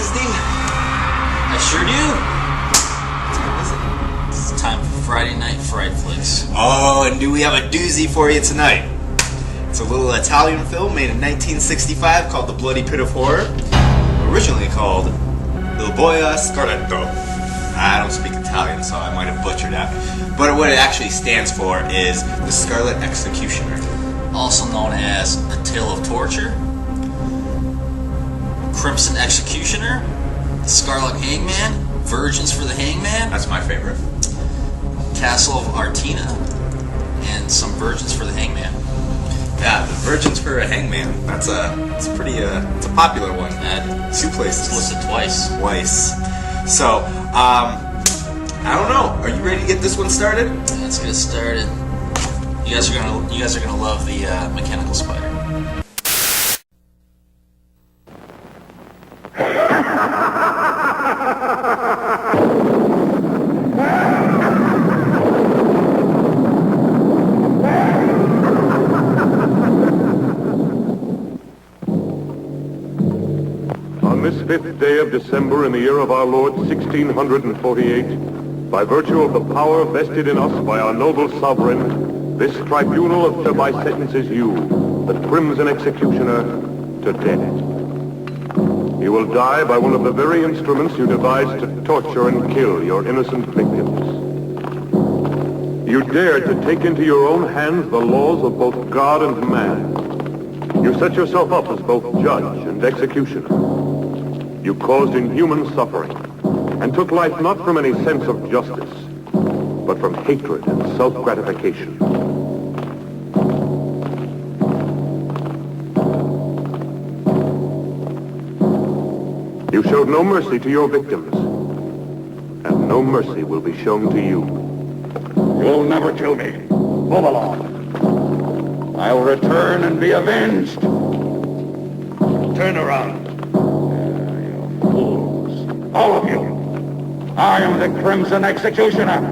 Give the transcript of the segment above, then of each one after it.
Disney? I sure do. What is it? It's time for Friday Night Fright Flicks. Oh, and do we have a doozy for you tonight? It's a little Italian film made in 1965 called The Bloody Pit of Horror. Originally called Il Boia Scarletto. I don't speak Italian, so I might have butchered that. But what it actually stands for is The Scarlet Executioner. Also known as A Tale of Torture, Crimson Executioner, The Scarlet Hangman, Virgins for the Hangman, That's my favorite. Castle of Artina, and some Virgins for the Hangman. Yeah, The Virgins for a Hangman. It's a popular one. Two places. It's listed twice. So, I don't know. Are you ready to get this one started? Let's get started. You guys are gonna love the mechanical spider. On this 5th day of December in the year of our Lord 1648, by virtue of the power vested in us by our noble sovereign, this tribunal of hereby sentences you, the Crimson Executioner, to death. You will die by one of the very instruments you devised to torture and kill your innocent victims. You dared to take into your own hands the laws of both God and man. You set yourself up as both judge and executioner. You caused inhuman suffering and took life not from any sense of justice, but from hatred and self-gratification. You showed no mercy to your victims, and no mercy will be shown to you. You'll never kill me. Move along. I'll return and be avenged. Turn around. You fools. All of you. I am the Crimson Executioner.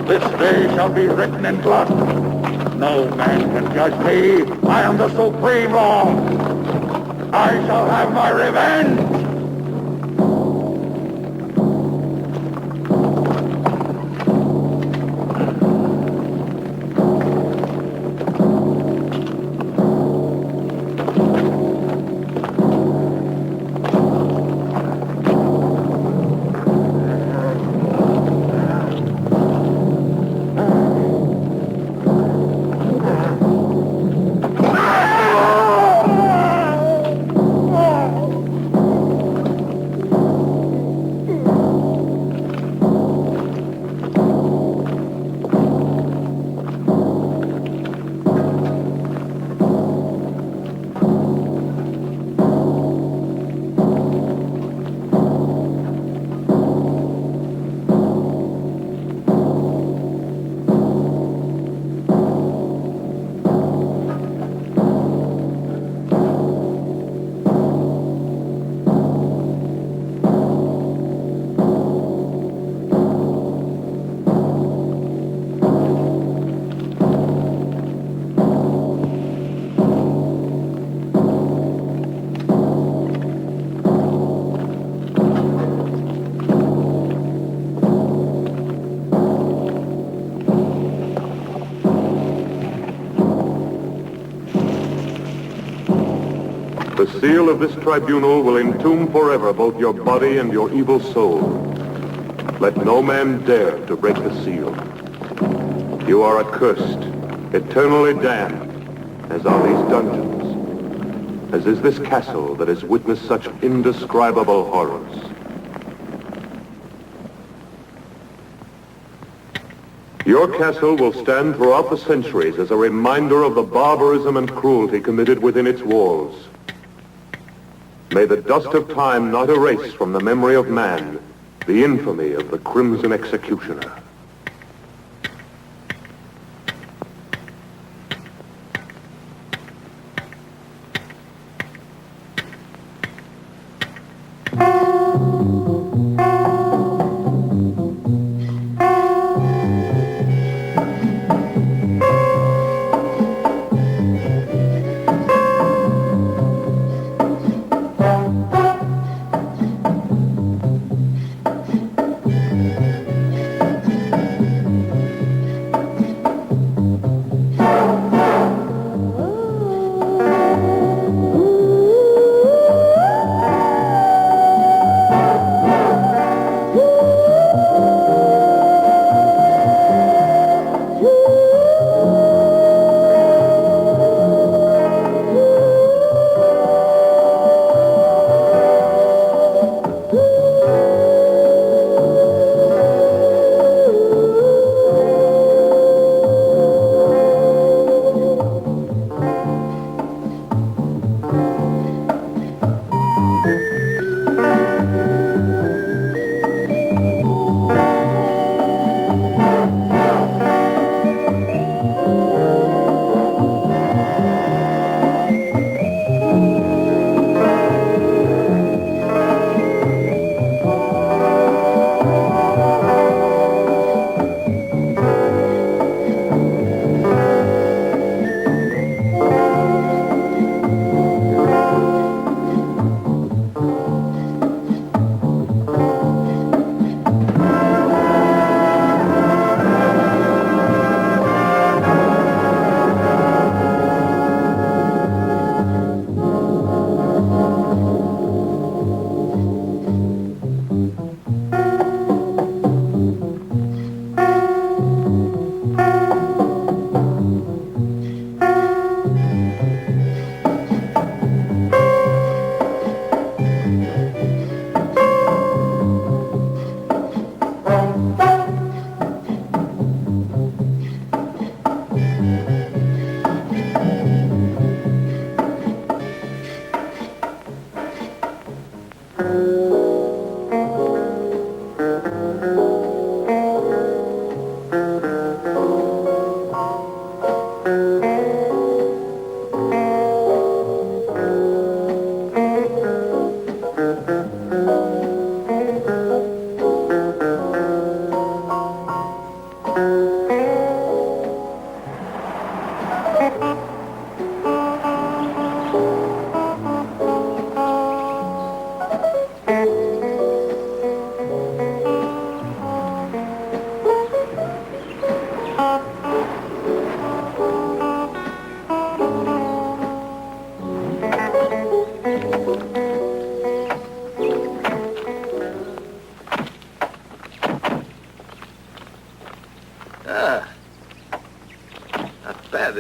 This day shall be written in blood. No man can judge me. I am the supreme law. I shall have my revenge. The seal of this tribunal will entomb forever both your body and your evil soul. Let no man dare to break the seal. You are accursed, eternally damned, as are these dungeons, as is this castle that has witnessed such indescribable horrors. Your castle will stand throughout the centuries as a reminder of the barbarism and cruelty committed within its walls. May the dust of time not erase from the memory of man the infamy of the Crimson Executioner.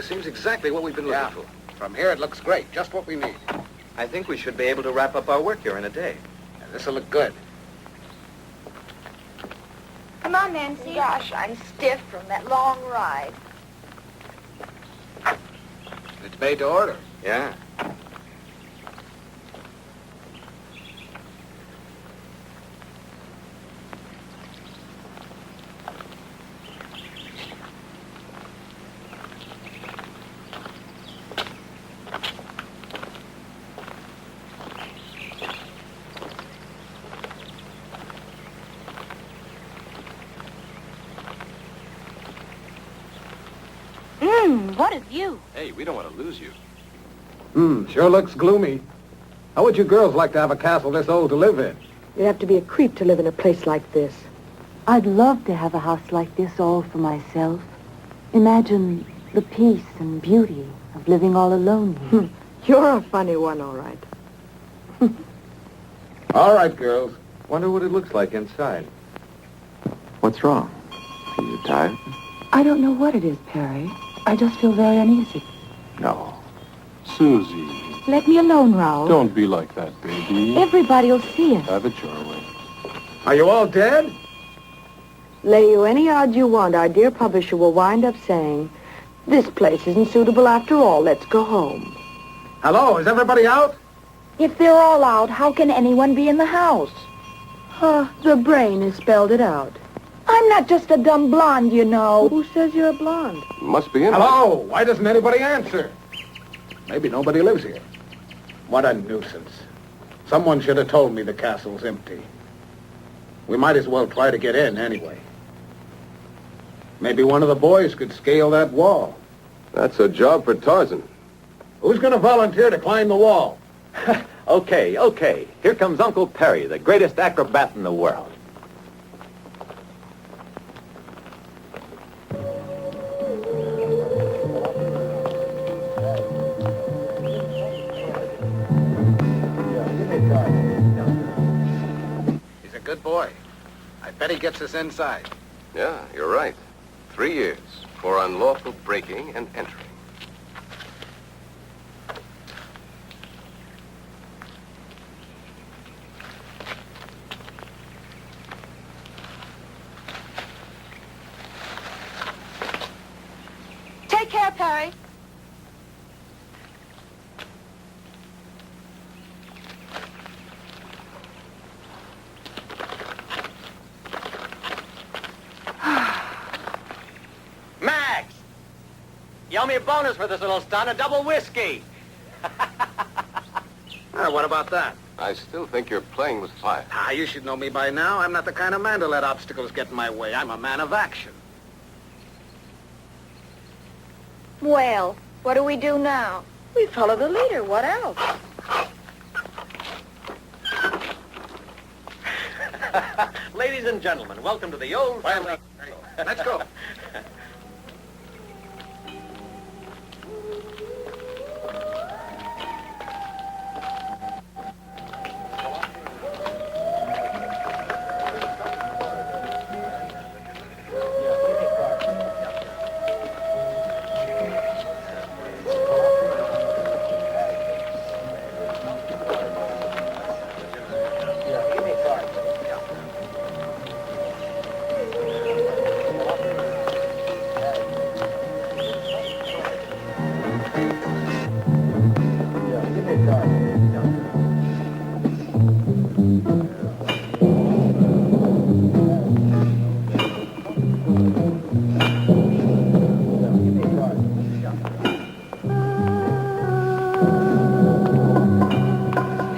seems exactly what we've been looking for. From here, it looks great. Just what we need. I think we should be able to wrap up our work here in a day. And this'll look good. Come on, Nancy. Gosh, I'm stiff from that long ride. It's made to order. Yeah. What a view. Hey, we don't want to lose you. Sure looks gloomy. How would you girls like to have a castle this old to live in? You'd have to be a creep to live in a place like this. I'd love to have a house like this all for myself. Imagine the peace and beauty of living all alone here. You're a funny one, all right. All right, girls. Wonder what it looks like inside. What's wrong? Are you tired? I don't know what it is, Perry. I just feel very uneasy. No. Susie, Let me alone, Raoul. don't be like that, baby. Everybody will see us. Have it your way. Are you all dead? Lay you any odds you want, our dear publisher will wind up saying, this place isn't suitable after all, let's go home. Hello, is everybody out? If they're all out, how can anyone be in the house? The brain has spelled it out. I'm not just a dumb blonde, you know. Who says you're a blonde? Must be in. Hello, why doesn't anybody answer? Maybe nobody lives here. What a nuisance. Someone should have told me the castle's empty. We might as well try to get in anyway. Maybe one of the boys could scale that wall. That's a job for Tarzan. Who's going to volunteer to climb the wall? Okay. Here comes Uncle Perry, the greatest acrobat in the world. He's a good boy. I bet he gets us inside. Yeah, you're right. 3 years for unlawful breaking and entering. Take care, Perry. Max! You owe me a bonus for this little stunt, a double whiskey. What about that? I still think you're playing with fire. You should know me by now. I'm not the kind of man to let obstacles get in my way. I'm a man of action. Well, what do we do now? We follow the leader. What else? Ladies and gentlemen, welcome to the old family. Let's go.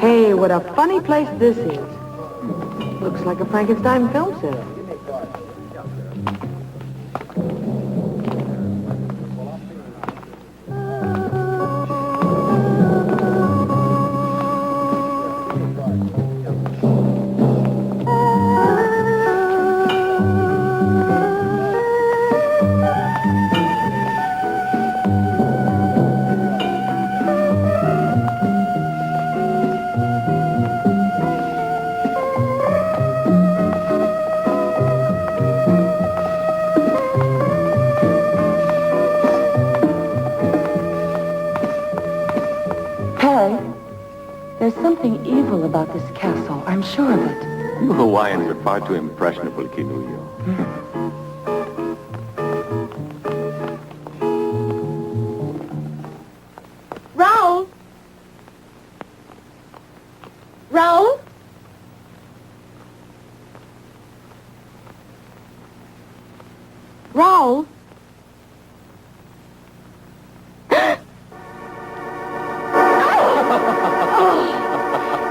Hey, what a funny place this is. Looks like a Frankenstein film set. about this castle. I'm sure of it. You Hawaiians are far too impressionable, Kinuyo. Raoul? Raoul? Raoul?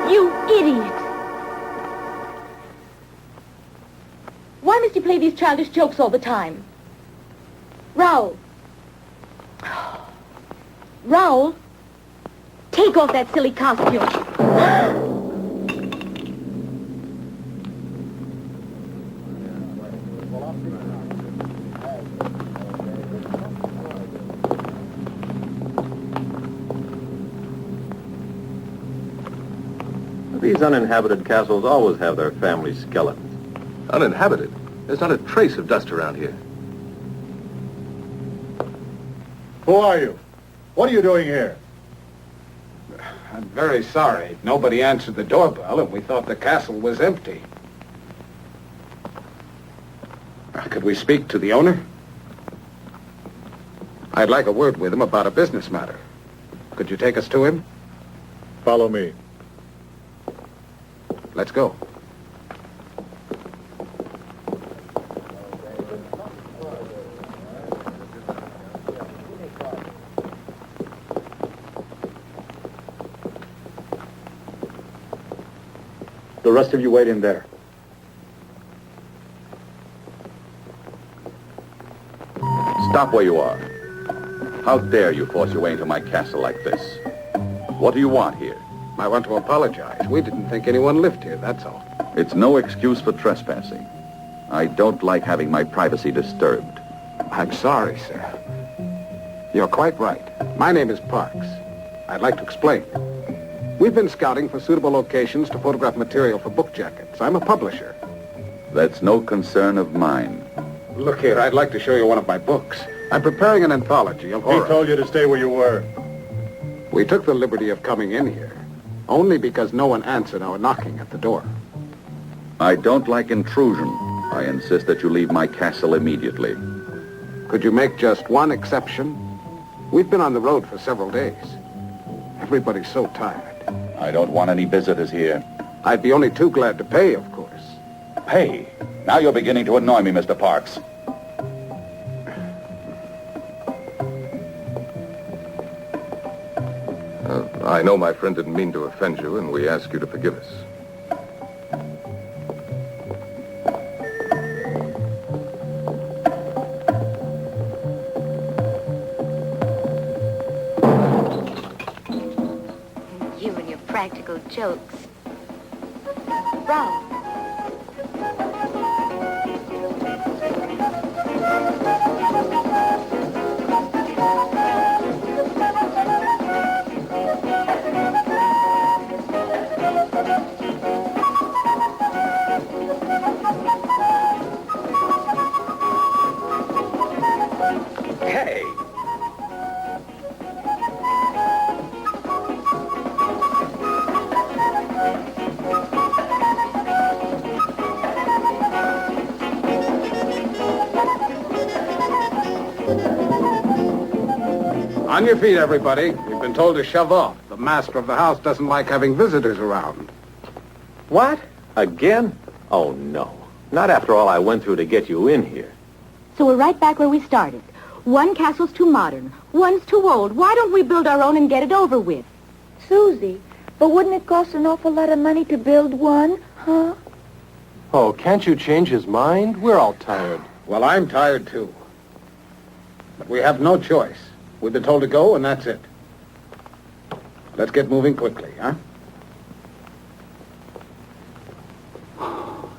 You idiot! Why must you play these childish jokes all the time? Raoul! Raoul! Take off that silly costume. These uninhabited castles always have their family skeletons. Uninhabited? There's not a trace of dust around here. Who are you? What are you doing here? I'm very sorry. Nobody answered the doorbell, and we thought the castle was empty. Could we speak to the owner? I'd like a word with him about a business matter. Could you take us to him? Follow me. Let's go. The rest of you wait in there. Stop where you are. How dare you force your way into my castle like this? What do you want here? I want to apologize. We didn't think anyone lived here, that's all. It's no excuse for trespassing. I don't like having my privacy disturbed. I'm sorry, sir. You're quite right. My name is Parks. I'd like to explain. We've been scouting for suitable locations to photograph material for book jackets. I'm a publisher. That's no concern of mine. Look here, I'd like to show you one of my books. I'm preparing an anthology of horror. He told you to stay where you were. We took the liberty of coming in here, only because no one answered our knocking at the door. I don't like intrusion. I insist that you leave my castle immediately. Could you make just one exception? We've been on the road for several days. Everybody's so tired. I don't want any visitors here. I'd be only too glad to pay, of course. Pay? Now you're beginning to annoy me, Mr. Parks. I know my friend didn't mean to offend you, and we ask you to forgive us. You and your practical jokes. Raoul. Hey! On your feet, everybody. We've been told to shove off. The master of the house doesn't like having visitors around. What? Again? Oh, no. Not after all I went through to get you in here. So we're right back where we started. One castle's too modern. One's too old. Why don't we build our own and get it over with? Susie, but wouldn't it cost an awful lot of money to build one, huh? Oh, can't you change his mind? We're all tired. Well, I'm tired, too. But we have no choice. We've been told to go, and that's it. Let's get moving quickly, huh?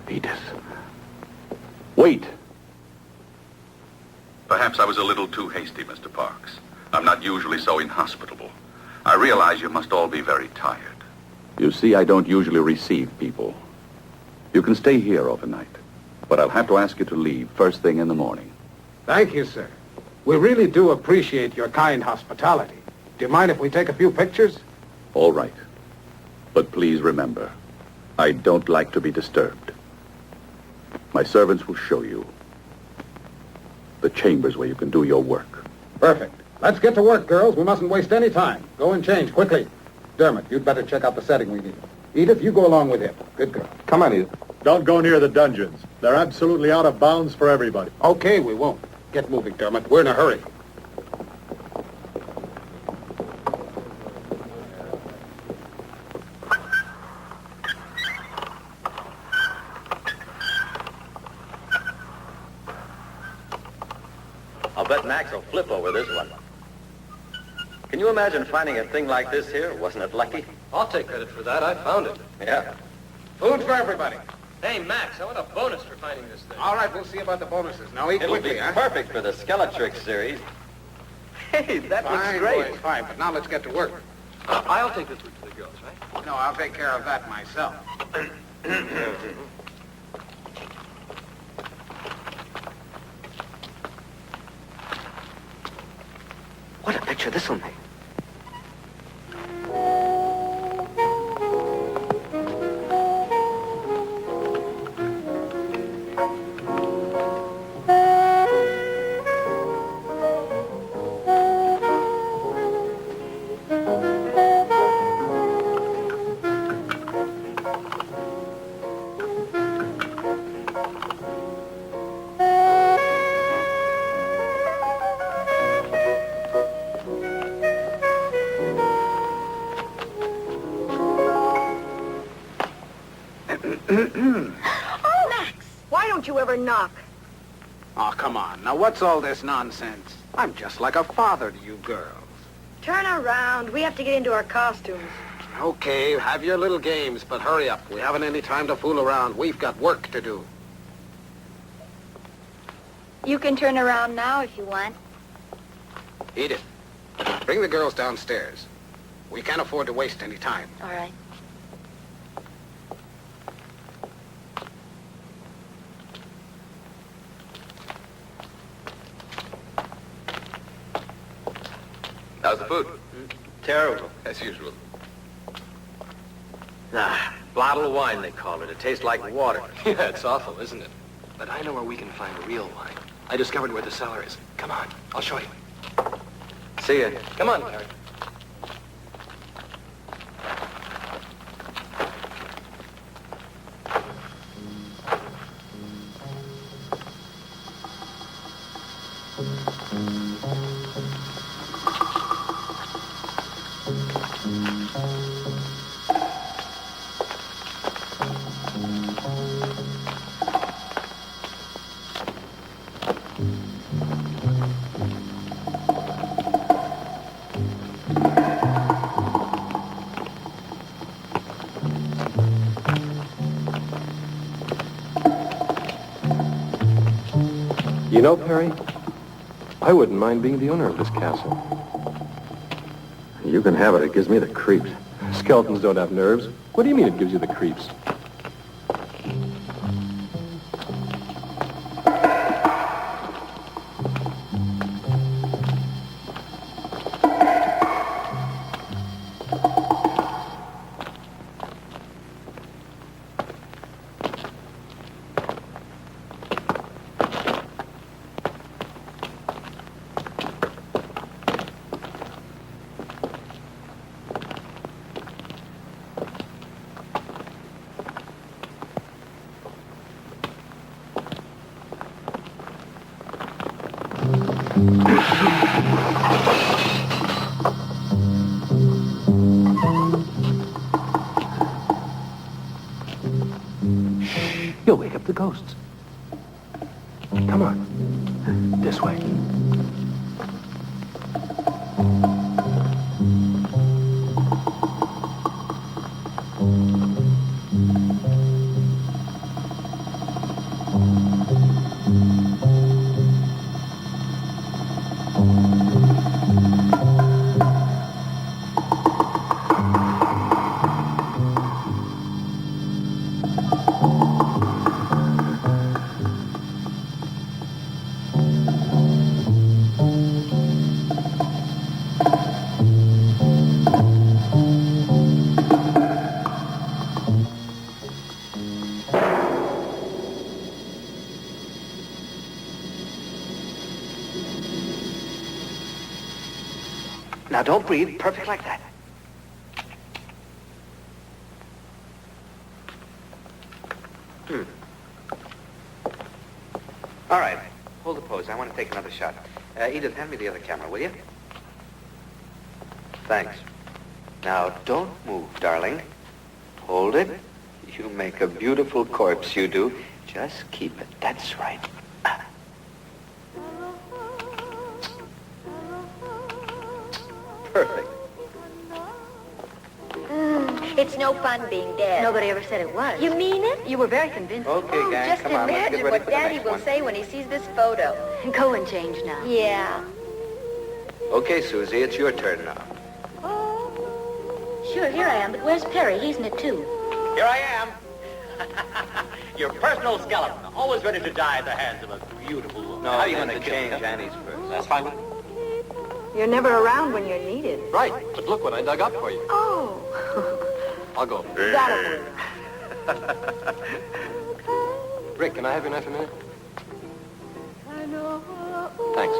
Edith. Wait. Perhaps I was a little too hasty, Mr. Parks. I'm not usually so inhospitable. I realize you must all be very tired. You see, I don't usually receive people. You can stay here overnight, but I'll have to ask you to leave first thing in the morning. Thank you, sir. We really do appreciate your kind hospitality. Do you mind if we take a few pictures? All right. But please remember, I don't like to be disturbed. My servants will show you the chambers where you can do your work. Perfect. Let's get to work, girls. We mustn't waste any time. Go and change, quickly. Dermot, you'd better check out the setting we need. Edith, you go along with him. Good girl. Come on, Edith. Don't go near the dungeons. They're absolutely out of bounds for everybody. Okay, we won't. Get moving, Dermot. We're in a hurry. I'll bet Max will flip over this one. Can you imagine finding a thing like this here? Wasn't it lucky? I'll take credit for that. I found it. Yeah. Food for everybody. Hey, Max, I want a bonus for finding this thing. All right, we'll see about the bonuses. Now eat It'll quickly, be huh? perfect for the Skeletrix series. Hey, that Fine, looks great. boys, fine, but now let's get to work. I'll take this one to the girls, right? No, I'll take care of that myself. What a picture this will make. You ever knock? Oh, come on. Now, what's all this nonsense? I'm just like a father to you girls. Turn around. We have to get into our costumes. Okay, have your little games, but hurry up. We haven't any time to fool around. We've got work to do. You can turn around now if you want. Edith, bring the girls downstairs. We can't afford to waste any time. All right. How's the food? Terrible. As usual. Bottle of wine, they call it. It tastes like water. Yeah, it's awful, isn't it? But I know where we can find real wine. I discovered where the cellar is. Come on, I'll show you. See ya. Come on, Harry. You know, Perry, I wouldn't mind being the owner of this castle. You can have it. It gives me the creeps. Skeletons don't have nerves. What do you mean it gives you the creeps? You'll wake up the ghosts. Come on. This way. Now, don't breathe. Perfect like that. All right. Hold the pose. I want to take another shot. Edith, hand me the other camera, will you? Thanks. Now, don't move, darling. Hold it. You make a beautiful corpse, you do. Just keep it. That's right. Perfect. It's no fun being dead. Nobody ever said it was. You mean it? You were very convincing. Okay, gang, Just come on. Let's get imagine ready what for the Daddy next will one. say when he sees this photo. Go and change now. Yeah. Okay, Susie, it's your turn now. Sure, here I am, but where's Perry? He's in it too. Here I am. Your personal skeleton, always ready to die at the hands of a beautiful woman. No, How are you I'm going going to to change Annie's first. That's fine. You're never around when you're needed. Right, but look what I dug up for you. Oh. I'll go. That'll Rick, can I have your knife a minute? Thanks.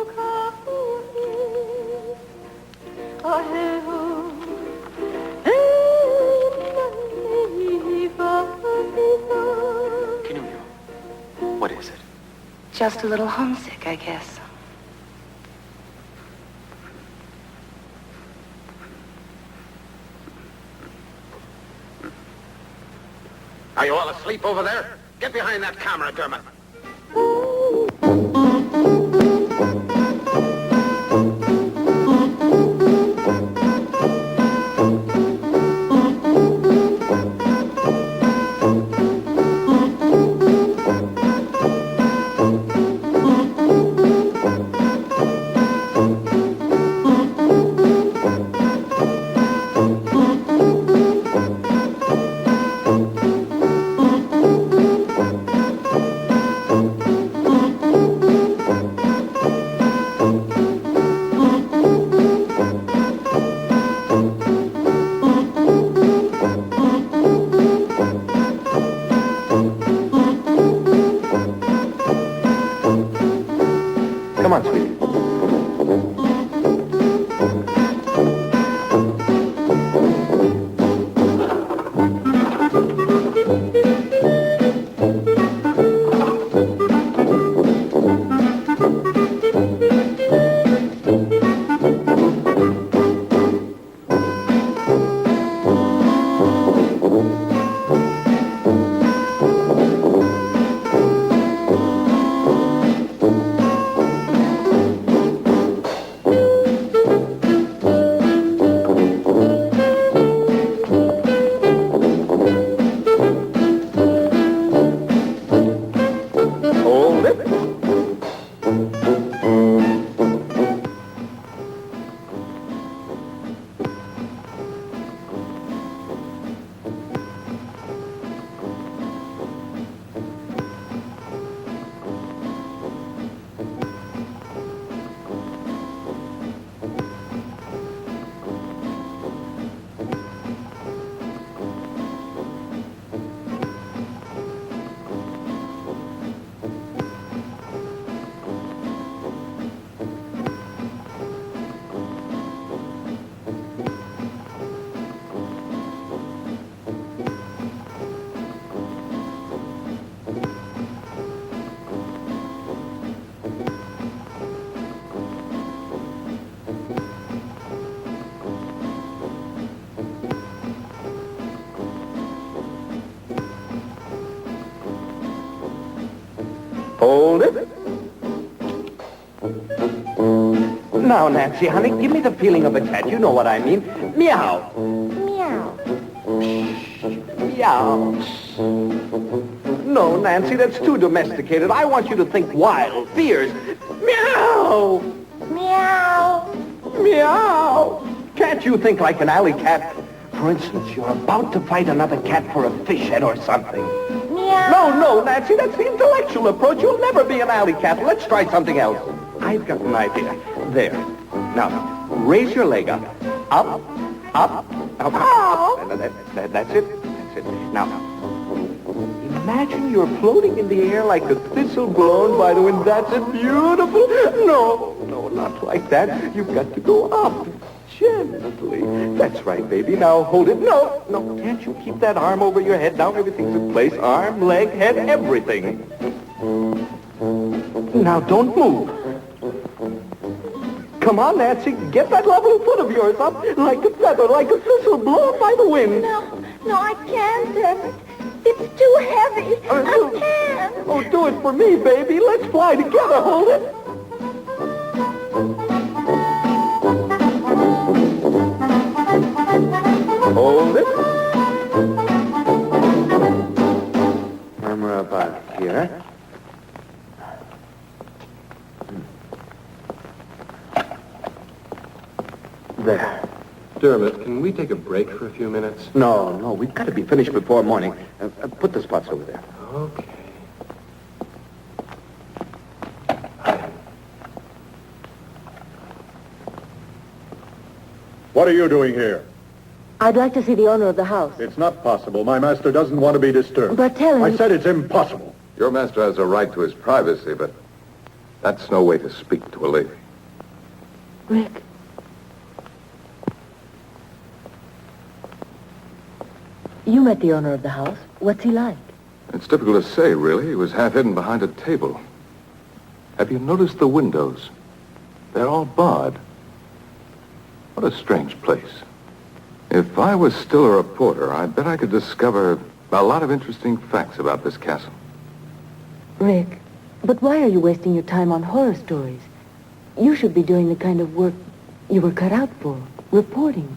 Kinunyo, what is it? Just a little homesick, I guess. Are you all asleep over there? Get behind that camera, Dermot. Come on, sweetie. Hold it. Hold it. Now, Nancy, honey, give me the feeling of a cat. You know what I mean. Meow. Meow. Meow. No, Nancy, that's too domesticated. I want you to think wild, fierce. Meow. Meow. Meow. Can't you think like an alley cat? For instance, you're about to fight another cat for a fish head or something. Meow. No, Nancy, that's the intellectual approach. You'll never be an alley cat. Let's try something else. I've got an idea. There. Now, raise your leg up. Up, up, up, up. That's it. That's it. Now, imagine you're floating in the air like a thistle blown by the wind. That's it. Beautiful. No, not like that. You've got to go up. Gently. That's right, baby. Now hold it. No, can't you keep that arm over your head? Now everything's in place. Arm, leg, head, everything. Now don't move. Come on, Nancy. Get that lovely foot of yours up like a feather, like a thistle blown by the wind. No, I can't, Dermot. It's too heavy. I can't. Oh, do it for me, baby. Let's fly together. Hold it. Hold it. Armor about here. There. Dermot, can we take a break for a few minutes? No, we've got to be finished before morning. Put the spots over there. Okay. What are you doing here? I'd like to see the owner of the house. It's not possible. My master doesn't want to be disturbed. But tell him... I said it's impossible. Your master has a right to his privacy, but that's no way to speak to a lady. Rick. You met the owner of the house. What's he like? It's difficult to say, really. He was half hidden behind a table. Have you noticed the windows? They're all barred. What a strange place. If I was still a reporter, I bet I could discover a lot of interesting facts about this castle. Rick, but why are you wasting your time on horror stories? You should be doing the kind of work you were cut out for, reporting.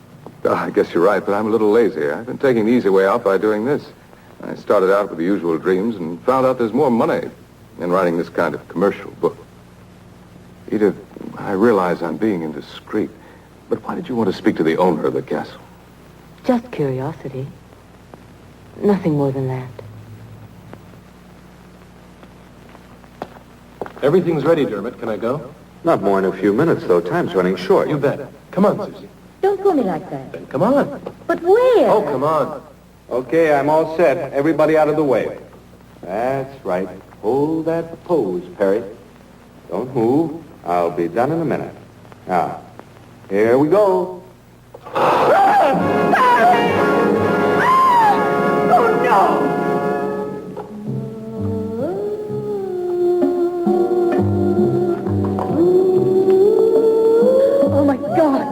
I guess you're right, but I'm a little lazy. I've been taking the easy way out by doing this. I started out with the usual dreams and found out there's more money in writing this kind of commercial book. Edith, I realize I'm being indiscreet, but why did you want to speak to the owner of the castle? Just curiosity. Nothing more than that. Everything's ready, Dermot. Can I go? Not more than a few minutes, though. Time's running short. You bet. Come on, Susie. Don't pull me like that. Then come on. But where? Oh, come on. Okay, I'm all set. Everybody out of the way. That's right. Hold that pose, Perry. Don't move. I'll be done in a minute. Now, here we go. Oh, no! Oh, my God!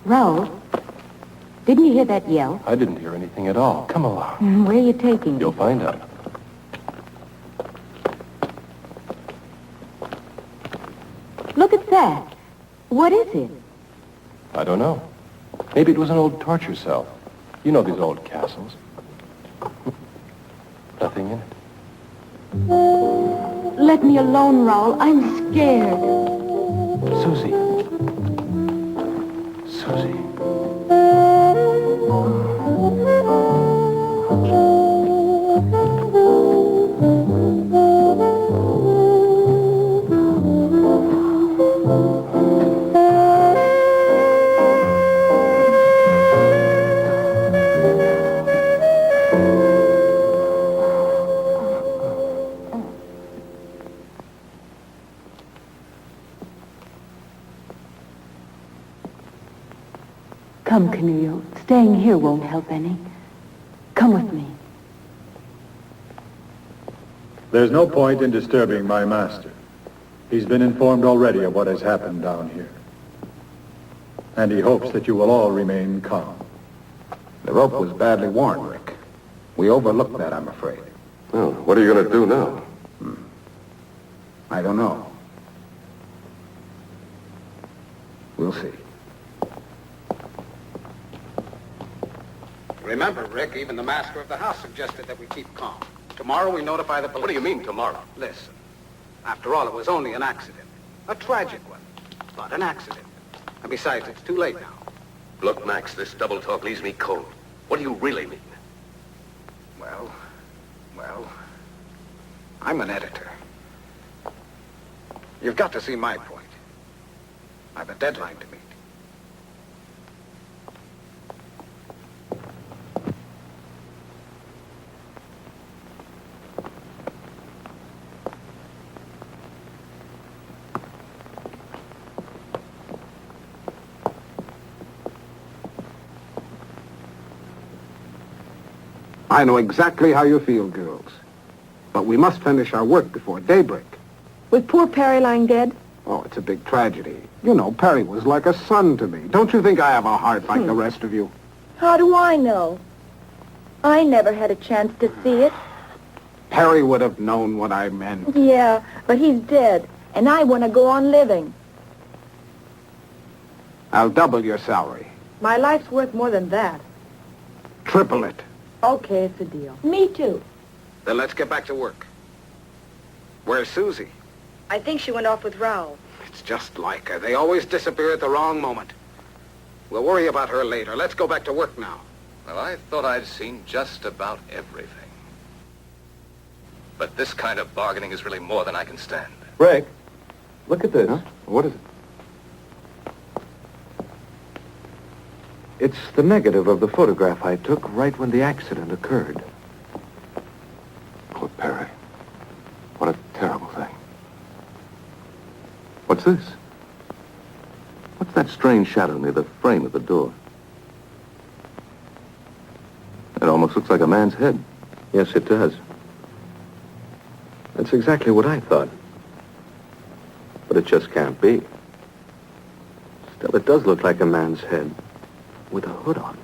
Raoul, didn't you hear that yell? I didn't hear anything at all. Come along. Where are you taking me? You'll find out. Look at that. What is it? I don't know. Maybe it was an old torture cell. You know these old castles. Nothing in it. Let me alone, Raoul. I'm scared. Susie. Susie. Come, Cornelio. Staying here won't help any. Come with me. There's no point in disturbing my master. He's been informed already of what has happened down here. And he hopes that you will all remain calm. The rope was badly worn, Rick. We overlooked that, I'm afraid. Well, what are you going to do now? I don't know. We'll see. Remember, Rick, even the master of the house suggested that we keep calm. Tomorrow we notify the police. What do you mean, tomorrow? Listen, after all, it was only an accident. A tragic one, but an accident. And besides, it's too late now. Look, Max, this double talk leaves me cold. What do you really mean? Well, I'm an editor. You've got to see my point. I've a deadline to meet. I know exactly how you feel, girls. But we must finish our work before daybreak. With poor Perry lying dead? Oh, it's a big tragedy. You know, Perry was like a son to me. Don't you think I have a heart like the rest of you? How do I know? I never had a chance to see it. Perry would have known what I meant. Yeah, but he's dead, and I want to go on living. I'll double your salary. My life's worth more than that. Triple it. Okay, it's a deal. Me too. Then let's get back to work. Where's Susie? I think she went off with Raoul. It's just like her. They always disappear at the wrong moment. We'll worry about her later. Let's go back to work now. Well, I thought I'd seen just about everything. But this kind of bargaining is really more than I can stand. Rick, look at this. Huh? What is it? It's the negative of the photograph I took right when the accident occurred. Poor Perry. What a terrible thing. What's this? What's that strange shadow near the frame of the door? It almost looks like a man's head. Yes, it does. That's exactly what I thought. But it just can't be. Still, it does look like a man's head with a hood on.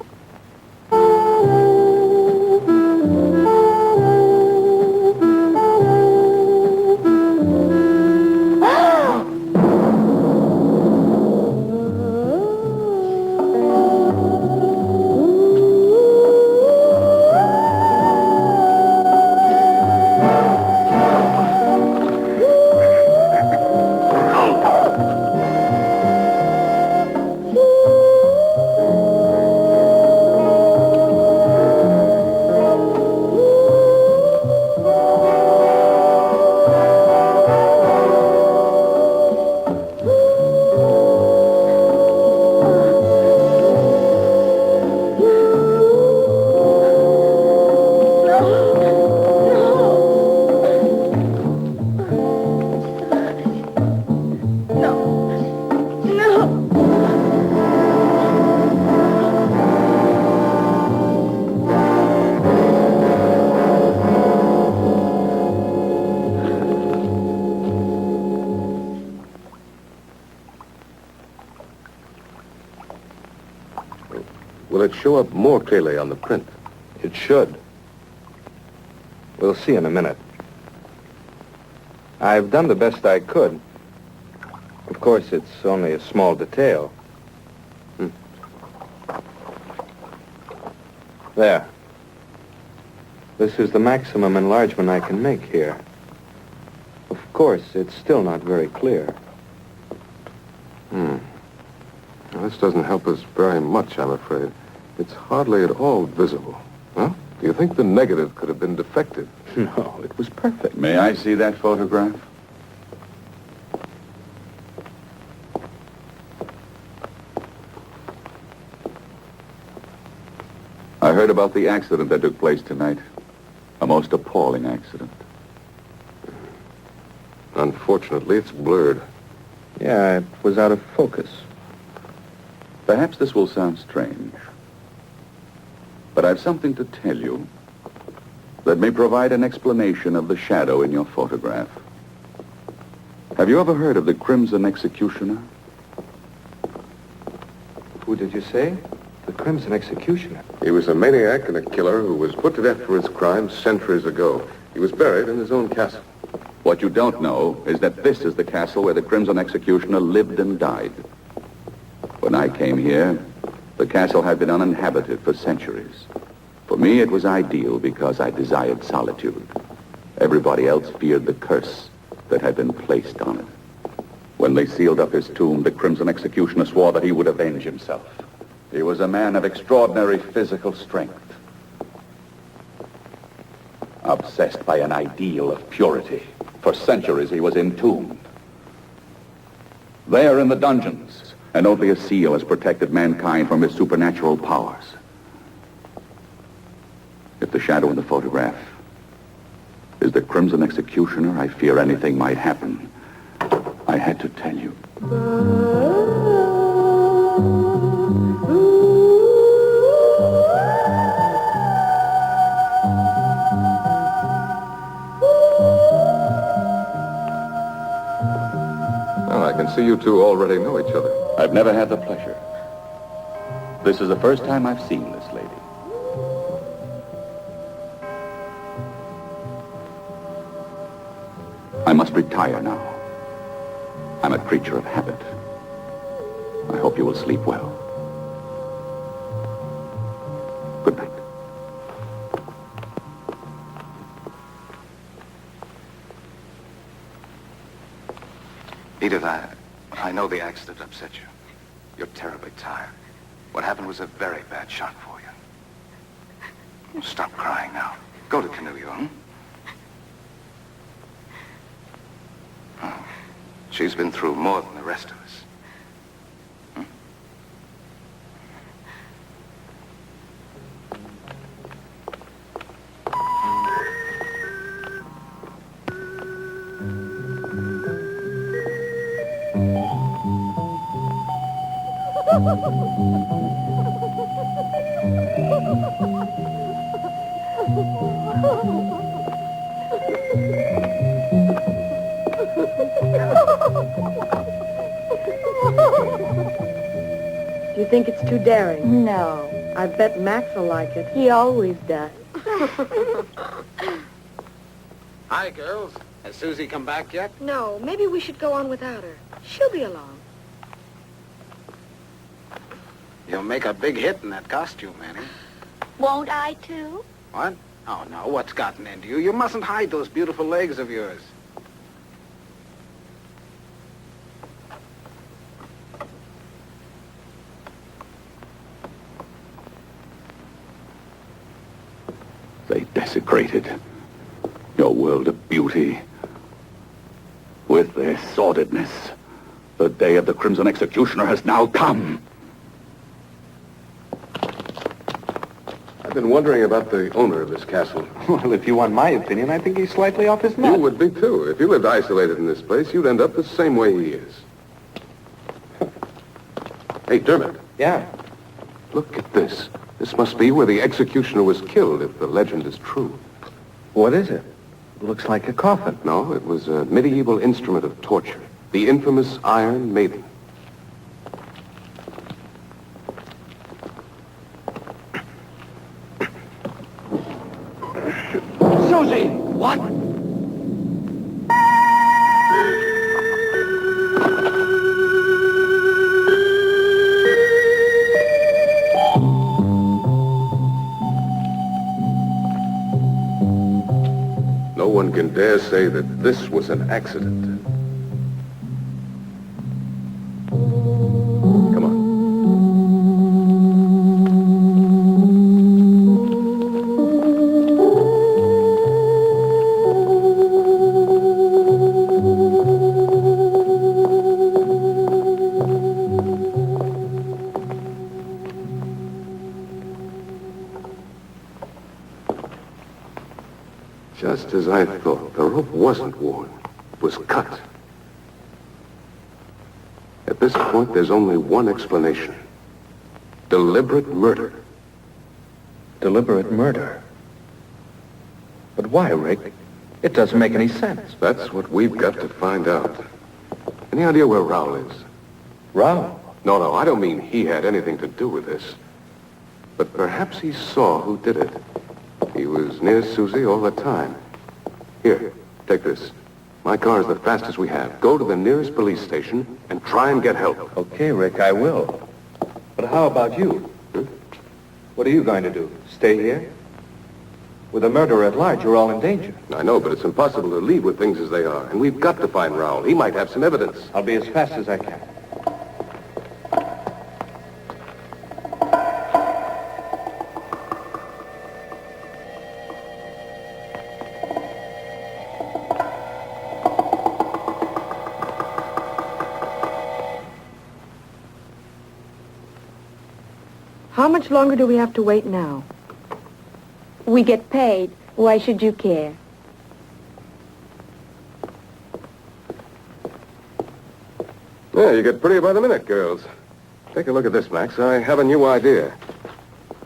Will it show up more clearly on the print? It should. We'll see in a minute. I've done the best I could. Of course, it's only a small detail. There. This is the maximum enlargement I can make here. Of course, it's still not very clear. Well, this doesn't help us very much, I'm afraid. It's hardly at all visible. Huh? Do you think the negative could have been defective? No, it was perfect. May I see that photograph? I heard about the accident that took place tonight. A most appalling accident. Unfortunately, it's blurred. Yeah, it was out of focus. Perhaps this will sound strange, but I've something to tell you that may provide an explanation of the shadow in your photograph. Have you ever heard of the Crimson Executioner? Who did you say? The Crimson Executioner. He was a maniac and a killer who was put to death for his crimes centuries ago. He was buried in his own castle. What you don't know is that this is the castle where the Crimson Executioner lived and died. When I came here, the castle had been uninhabited for centuries. For me, it was ideal because I desired solitude. Everybody else feared the curse that had been placed on it. When they sealed up his tomb, the Crimson Executioner swore that he would avenge himself. He was a man of extraordinary physical strength, obsessed by an ideal of purity. For centuries, he was entombed. There in the dungeons, and only a seal has protected mankind from his supernatural powers. If the shadow in the photograph is the Crimson Executioner, I fear anything might happen. I had to tell you. fancy you two already know each other. I've never had the pleasure. This is the first time I've seen this lady. I must retire now. I'm a creature of habit. I hope you will sleep well. Good night. Edith, I know the accident upset you. You're terribly tired. What happened was a very bad shock for you. Stop crying now. Go to Canoe, hmm? Oh, she's been through more than the rest of us. Do you think it's too daring? No. I bet Max will like it. He always does. Hi, girls. Has Susie come back yet? No, maybe we should go on without her. She'll be along. You'll make a big hit in that costume, Annie. Won't I, too? What? Oh, no. What's gotten into you? You mustn't hide those beautiful legs of yours. They desecrated your world of beauty with their sordidness. The day of the Crimson Executioner has now come. I've been wondering about the owner of this castle. Well, if you want my opinion, I think he's slightly off his nut. You would be, too. If you lived isolated in this place, you'd end up the same way he is. Hey, Dermot. Yeah? Look at this. This must be where the executioner was killed, if the legend is true. What is it? It looks like a coffin. No, it was a medieval instrument of torture. The infamous Iron Maiden. Susie! What? No one can dare say that this was an accident. Come on. Just as I thought, the rope wasn't worn. It was cut. At this point, there's only one explanation. Deliberate murder. Deliberate murder? But why, Rick? It doesn't make any sense. That's what we've got to find out. Any idea where Raoul is? Raoul? No, I don't mean he had anything to do with this. But perhaps he saw who did it. He was near Susie all the time. Here, take this. My car is the fastest we have. Go to the nearest police station and try and get help. Okay, Rick, I will. But how about you? What are you going to do? Stay here? With a murderer at large, you're all in danger. I know, but it's impossible to leave with things as they are. And we've got to find Raoul. He might have some evidence. I'll be as fast as I can. How much longer do we have to wait now? We get paid. Why should you care? Yeah, you get prettier by the minute, girls. Take a look at this, Max. I have a new idea.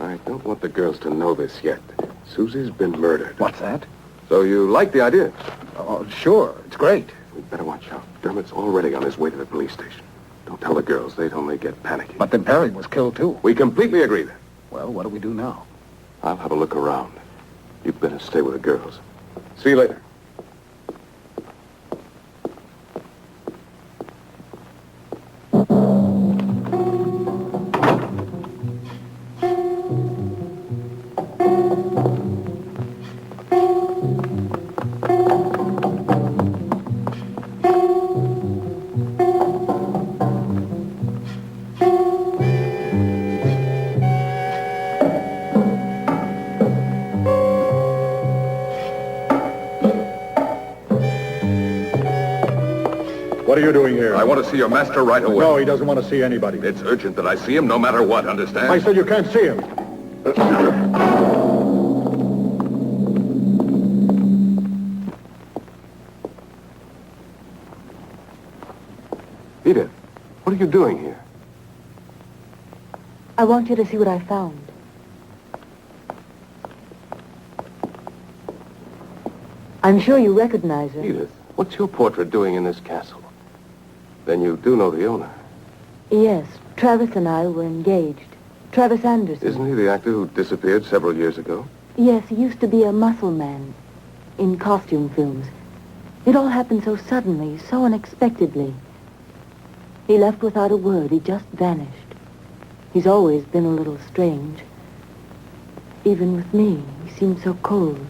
I don't want the girls to know this yet. Susie's been murdered. What's that? So you like the idea? Oh, sure. It's great. We'd better watch out. Dermot's already on his way to the police station. Don't tell the girls. They'd only get panicky. But then Perry was killed, too. We completely agree then. Well, what do we do now? I'll have a look around. You'd better stay with the girls. See you later. What are you doing here? I want to see your master right away. No, he doesn't want to see anybody. It's urgent that I see him no matter what, understand? I said you can't see him. Edith, what are you doing here? I want you to see what I found. I'm sure you recognize her. Edith, what's your portrait doing in this castle? Then you do know the owner. Yes, Travis and I were engaged. Travis Anderson. Isn't he the actor who disappeared several years ago? Yes, he used to be a muscle man in costume films. It all happened so suddenly, so unexpectedly. He left without a word. He just vanished. He's always been a little strange. Even with me, he seemed so cold.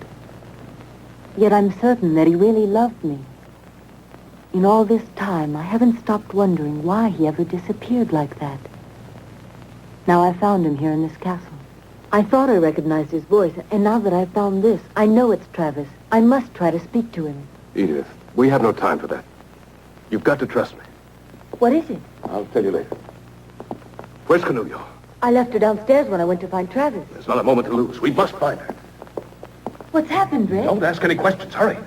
Yet I'm certain that he really loved me. In all this time, I haven't stopped wondering why he ever disappeared like that. Now I found him here in this castle. I thought I recognized his voice, and now that I've found this, I know it's Travis. I must try to speak to him. Edith, we have no time for that. You've got to trust me. What is it? I'll tell you later. Where's Canulio? I left her downstairs when I went to find Travis. There's not a moment to lose. We must find her. What's happened, Rick? Don't ask any questions. Hurry.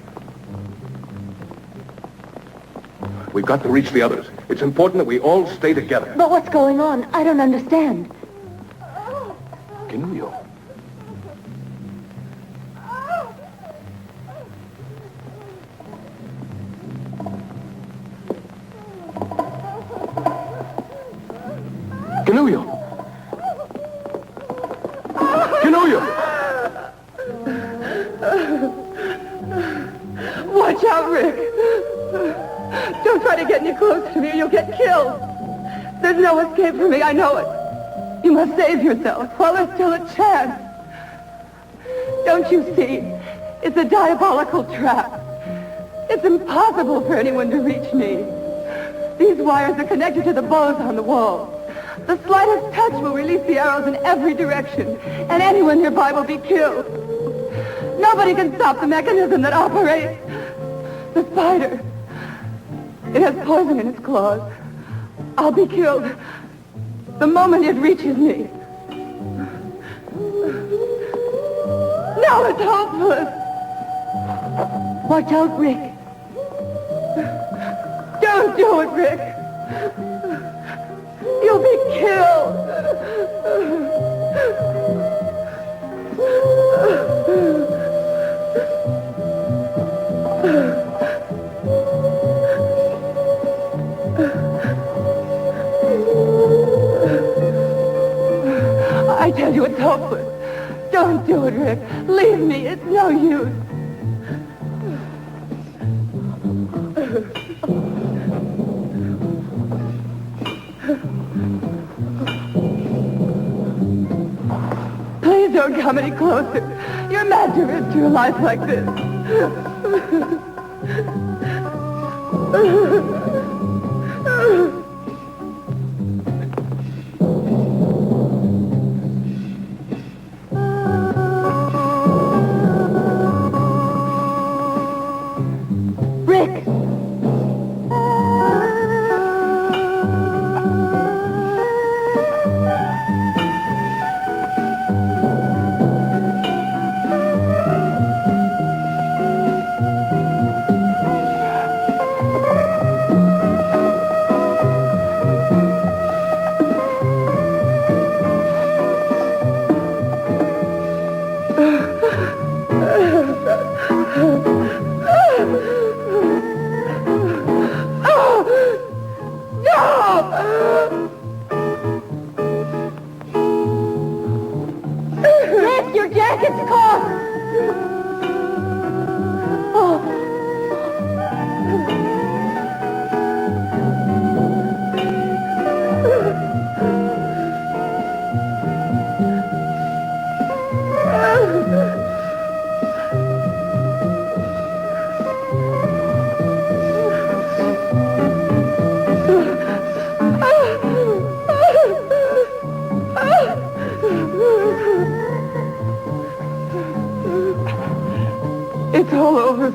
We've got to reach the others. It's important that we all stay together. But what's going on? I don't understand. Canulio. Canulio. Canulio. Watch out, Rick. Don't try to get any closer to me or you'll get killed. There's no escape for me, I know it. You must save yourself while there's still a chance. Don't you see? It's a diabolical trap. It's impossible for anyone to reach me. These wires are connected to the bows on the wall. The slightest touch will release the arrows in every direction, and anyone nearby will be killed. Nobody can stop the mechanism that operates. The spider. It has poison in its claws. I'll be killed the moment it reaches me. Now it's hopeless. Watch out, Rick. Don't do it, Rick. You'll be killed. I tell you, it's hopeless. Don't do it, Rick. Leave me. It's no use. Please don't come any closer. You're mad to risk your life like this. Rick!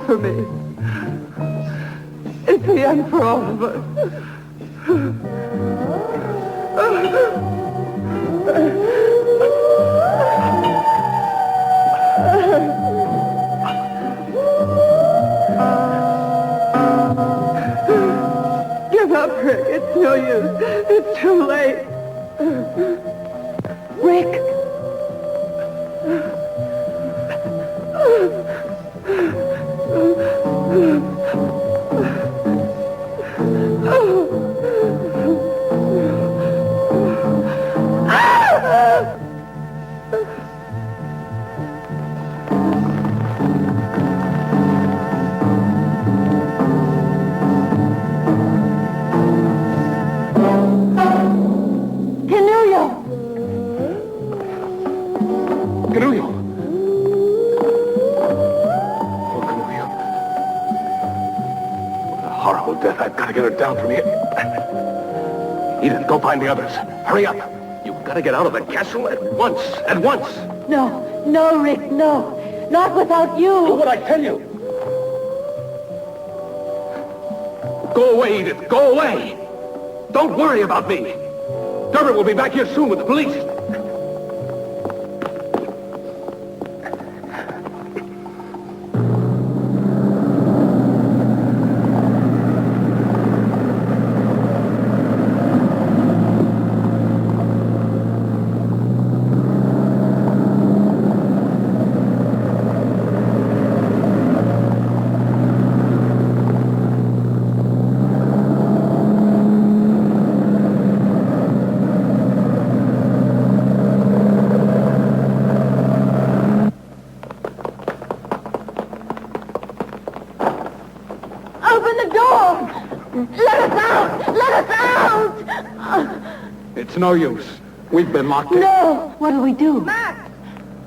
for me. It's the end for all of us. Give up, Rick. It's no use. It's too late. Rick! Death. I've got to get her down from here. Edith, go find the others. Hurry up. You've got to get out of the castle at once. At once. No, no, Rick, no. Not without you. Do what I tell you. Go away, Edith. Go away. Don't worry about me. Dermot will be back here soon with the police. It's no use. We've been locked in. No! What do we do? Max!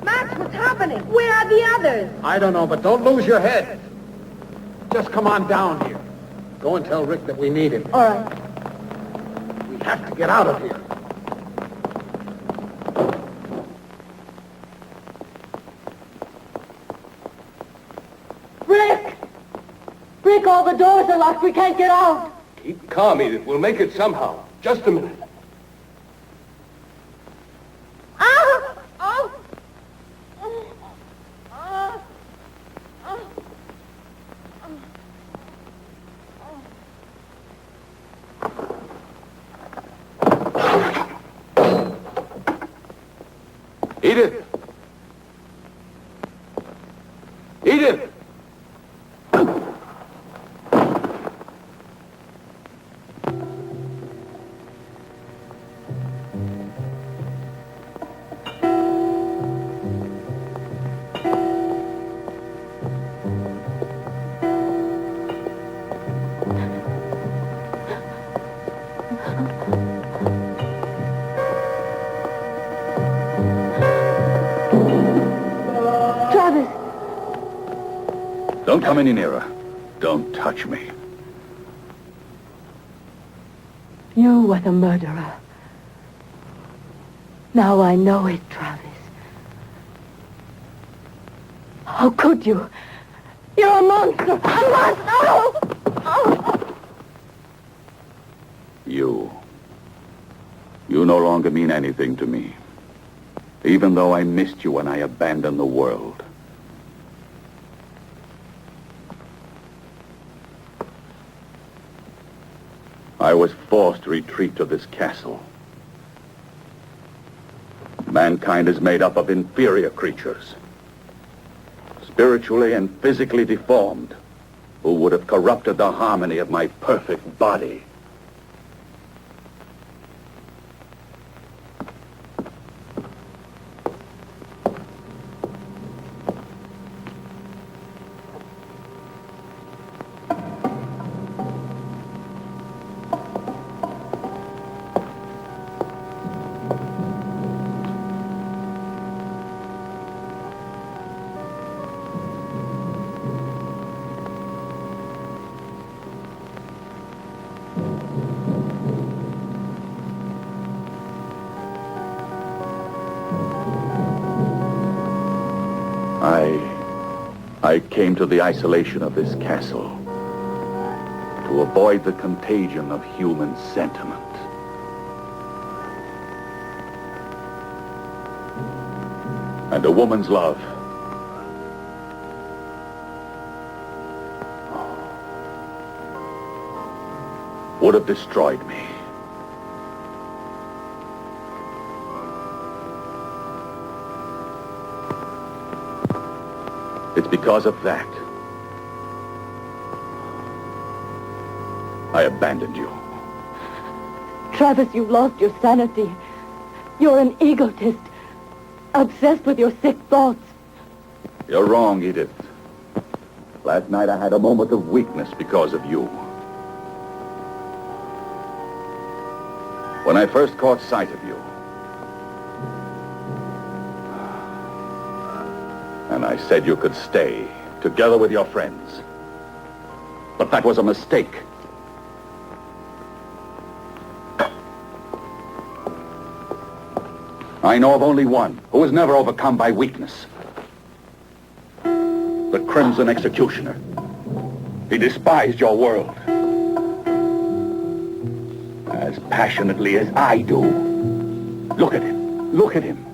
Max, what's happening? Where are the others? I don't know, but don't lose your head. Just come on down here. Go and tell Rick that we need him. All right. We have to get out of here. Rick! Rick, all the doors are locked. We can't get out. Keep calm, Edith. We'll make it somehow. Just a minute. Edith! Edith! Don't come any nearer. Don't touch me. You were the murderer. Now I know it, Travis. How could you? You're a monster! A monster! Oh! Oh! You no longer mean anything to me. Even though I missed you when I abandoned the world. I was forced to retreat to this castle. Mankind is made up of inferior creatures, spiritually and physically deformed, who would have corrupted the harmony of my perfect body. I came to the isolation of this castle to avoid the contagion of human sentiment. And a woman's love. Would have destroyed me. It's because of that I abandoned you. Travis, you've lost your sanity. You're an egotist, obsessed with your sick thoughts. You're wrong, Edith. Last night I had a moment of weakness because of you. When I first caught sight of you, and I said you could stay together with your friends. But that was a mistake. I know of only one who was never overcome by weakness. The Crimson Executioner. He despised your world. As passionately as I do. Look at him. Look at him.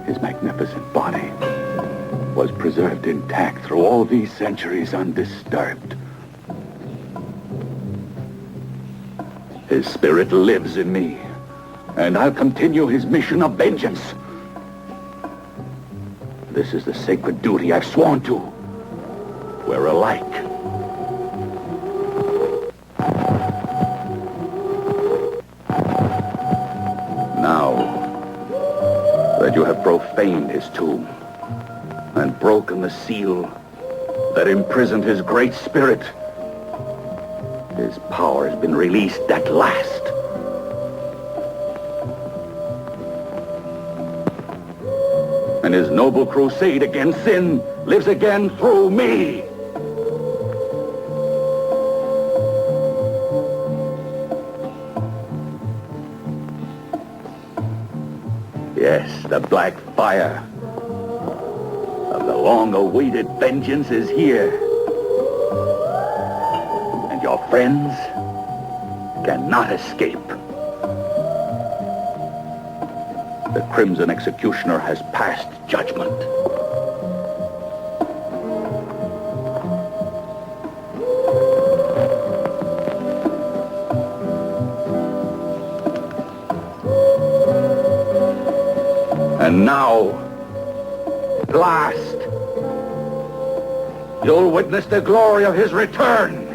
His magnificent body was preserved intact through all these centuries undisturbed. His spirit lives in me, and I'll continue his mission of vengeance. This is the sacred duty I've sworn to. We're alike. Now that you have profaned his tomb and broken the seal that imprisoned his great spirit, his power has been released at last. And his noble crusade against sin lives again through me. Yes, the black fire of the long-awaited vengeance is here. And your friends cannot escape. The Crimson Executioner has passed judgment. And now, at last, you'll witness the glory of his return.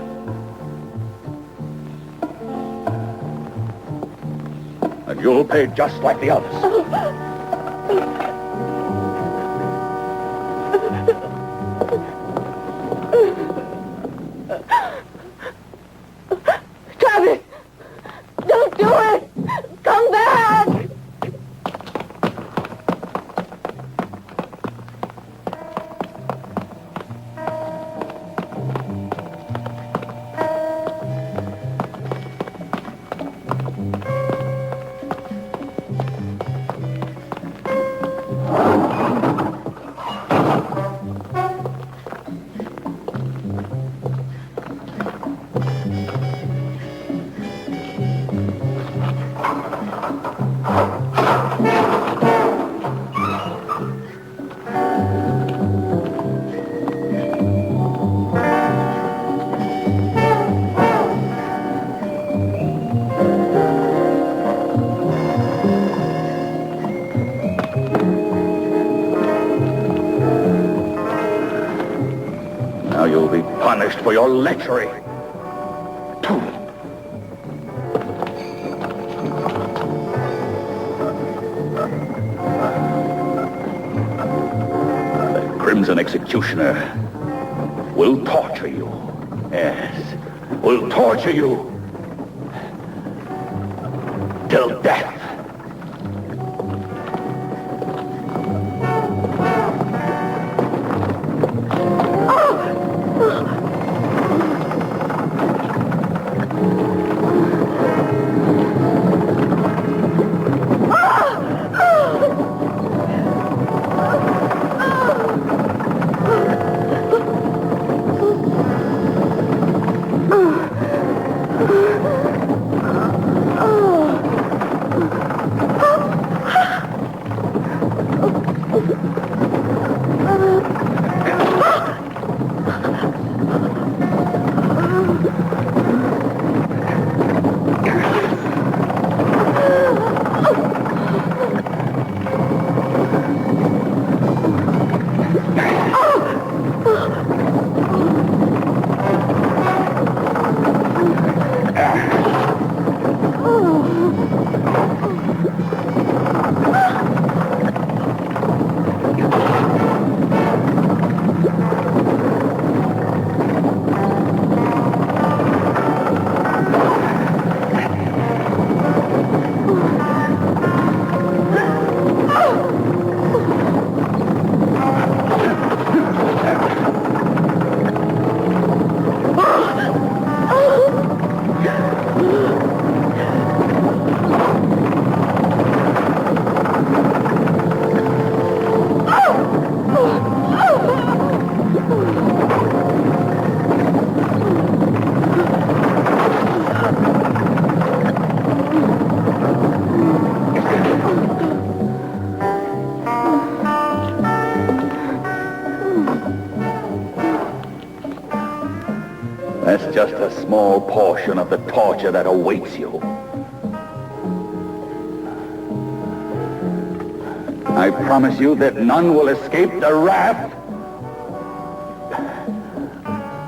And you'll pay just like the others. Travis! Don't do it! Come back! Now you'll be punished for your lechery. The Crimson Executioner will torture you. Yes, will torture you till death. That's just a small portion of the torture that awaits you. I promise you that none will escape the wrath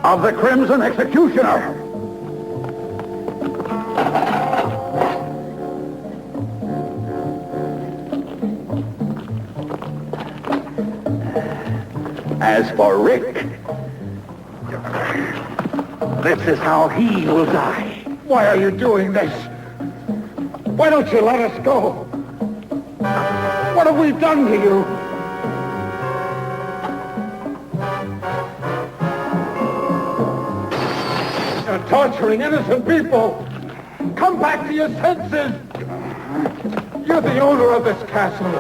of the Crimson Executioner. As for Rick, this is how he will die. Why are you doing this? Why don't you let us go? What have we done to you? You're torturing innocent people. Come back to your senses. You're the owner of this castle,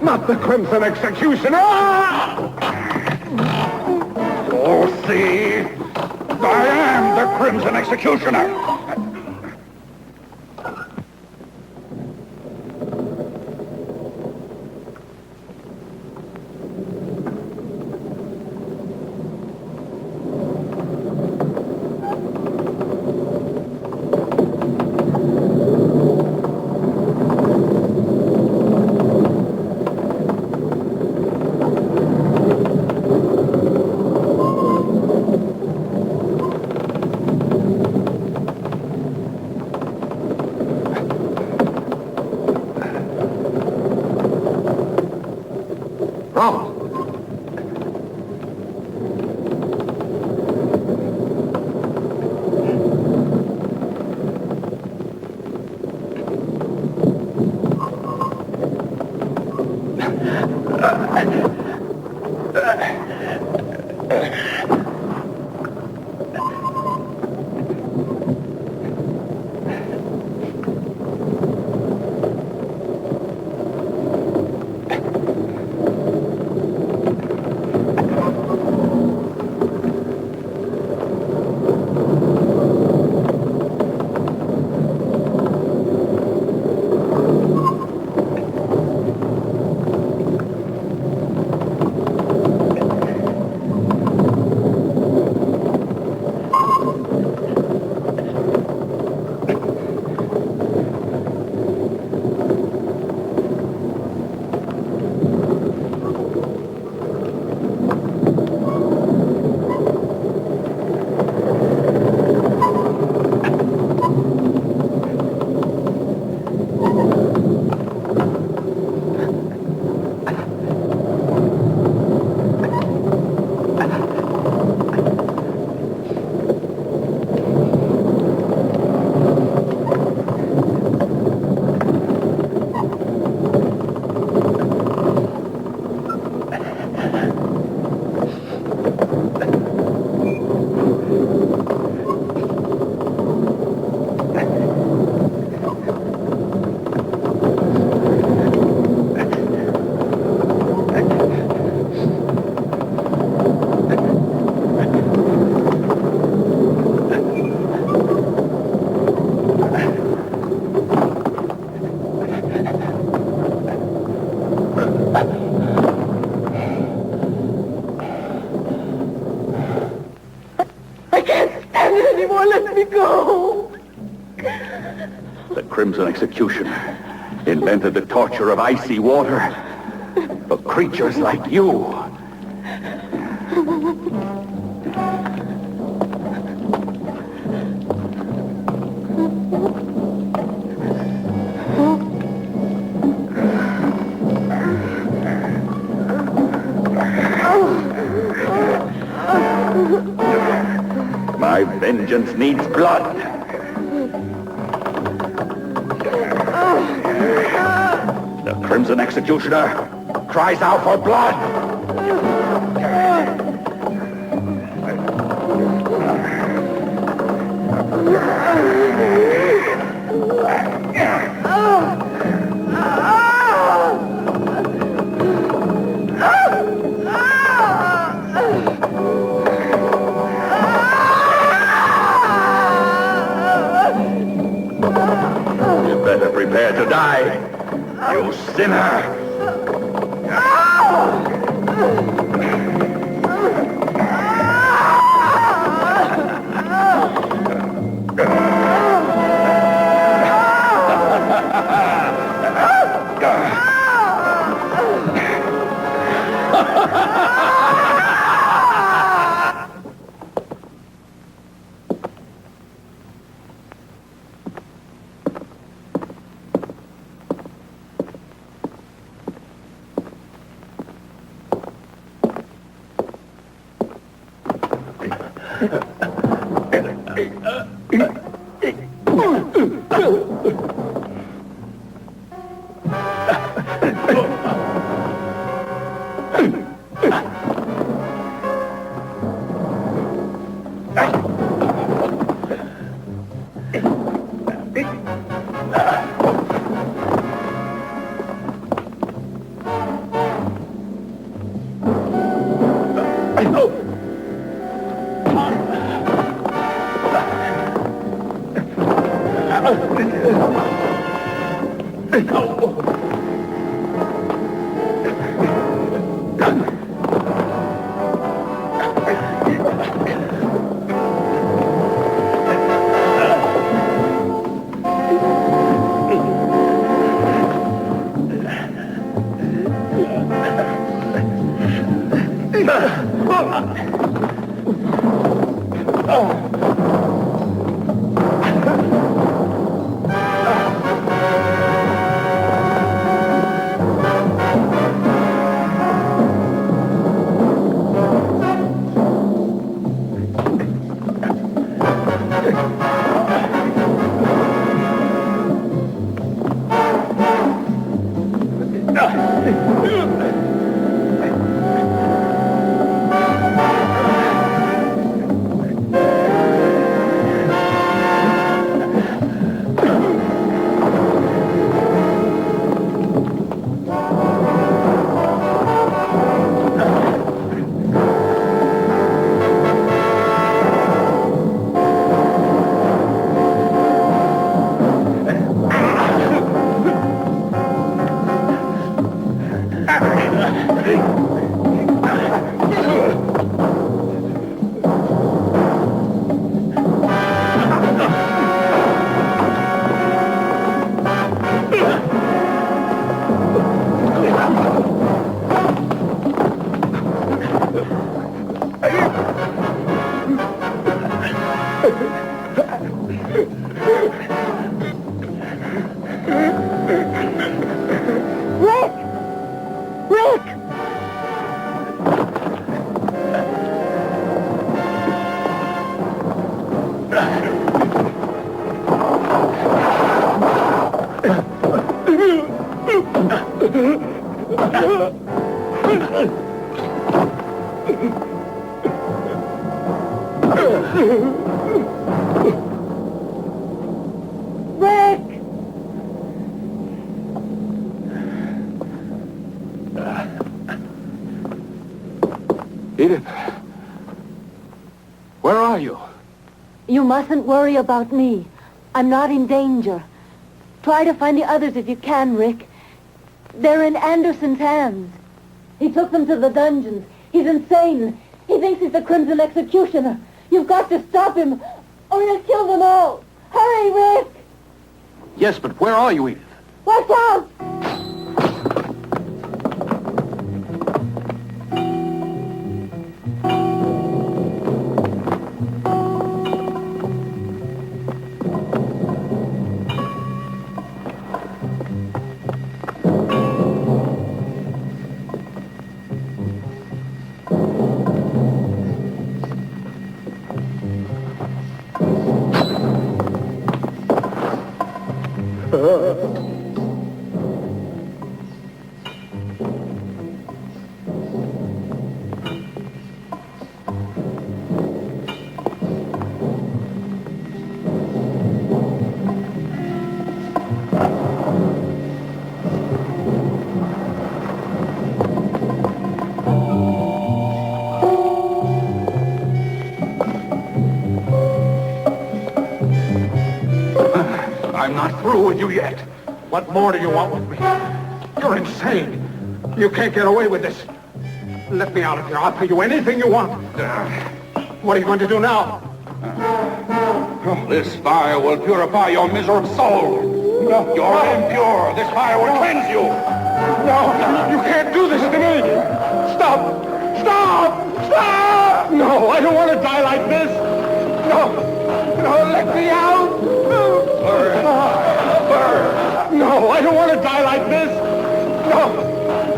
not the Crimson Executioner. Oh, see, I am the Crimson Executioner. Let me go. The Crimson Executioner invented the torture of icy water for creatures like you. My vengeance needs blood. The Crimson Executioner cries out for blood. Prepare to die, you sinner! Edith, where are you? You mustn't worry about me. I'm not in danger. Try to find the others if you can, Rick. They're in Anderson's hands. He took them to the dungeons. He's insane. He thinks he's the Crimson Executioner. You've got to stop him, or he'll kill them all. Hurry, Rick! Yes, but where are you, Edith? Watch out! I'm not through with you yet. What more do you want with me? You're insane. You can't get away with this. Let me out of here. I'll pay you anything you want. What are you going to do now? This fire will purify your miserable soul. No. You're impure. This fire will cleanse you. No, you can't do this to me. Stop! Stop! Stop! No, I don't want to die like this. No, no, let me out. No, I don't want to die like this. No,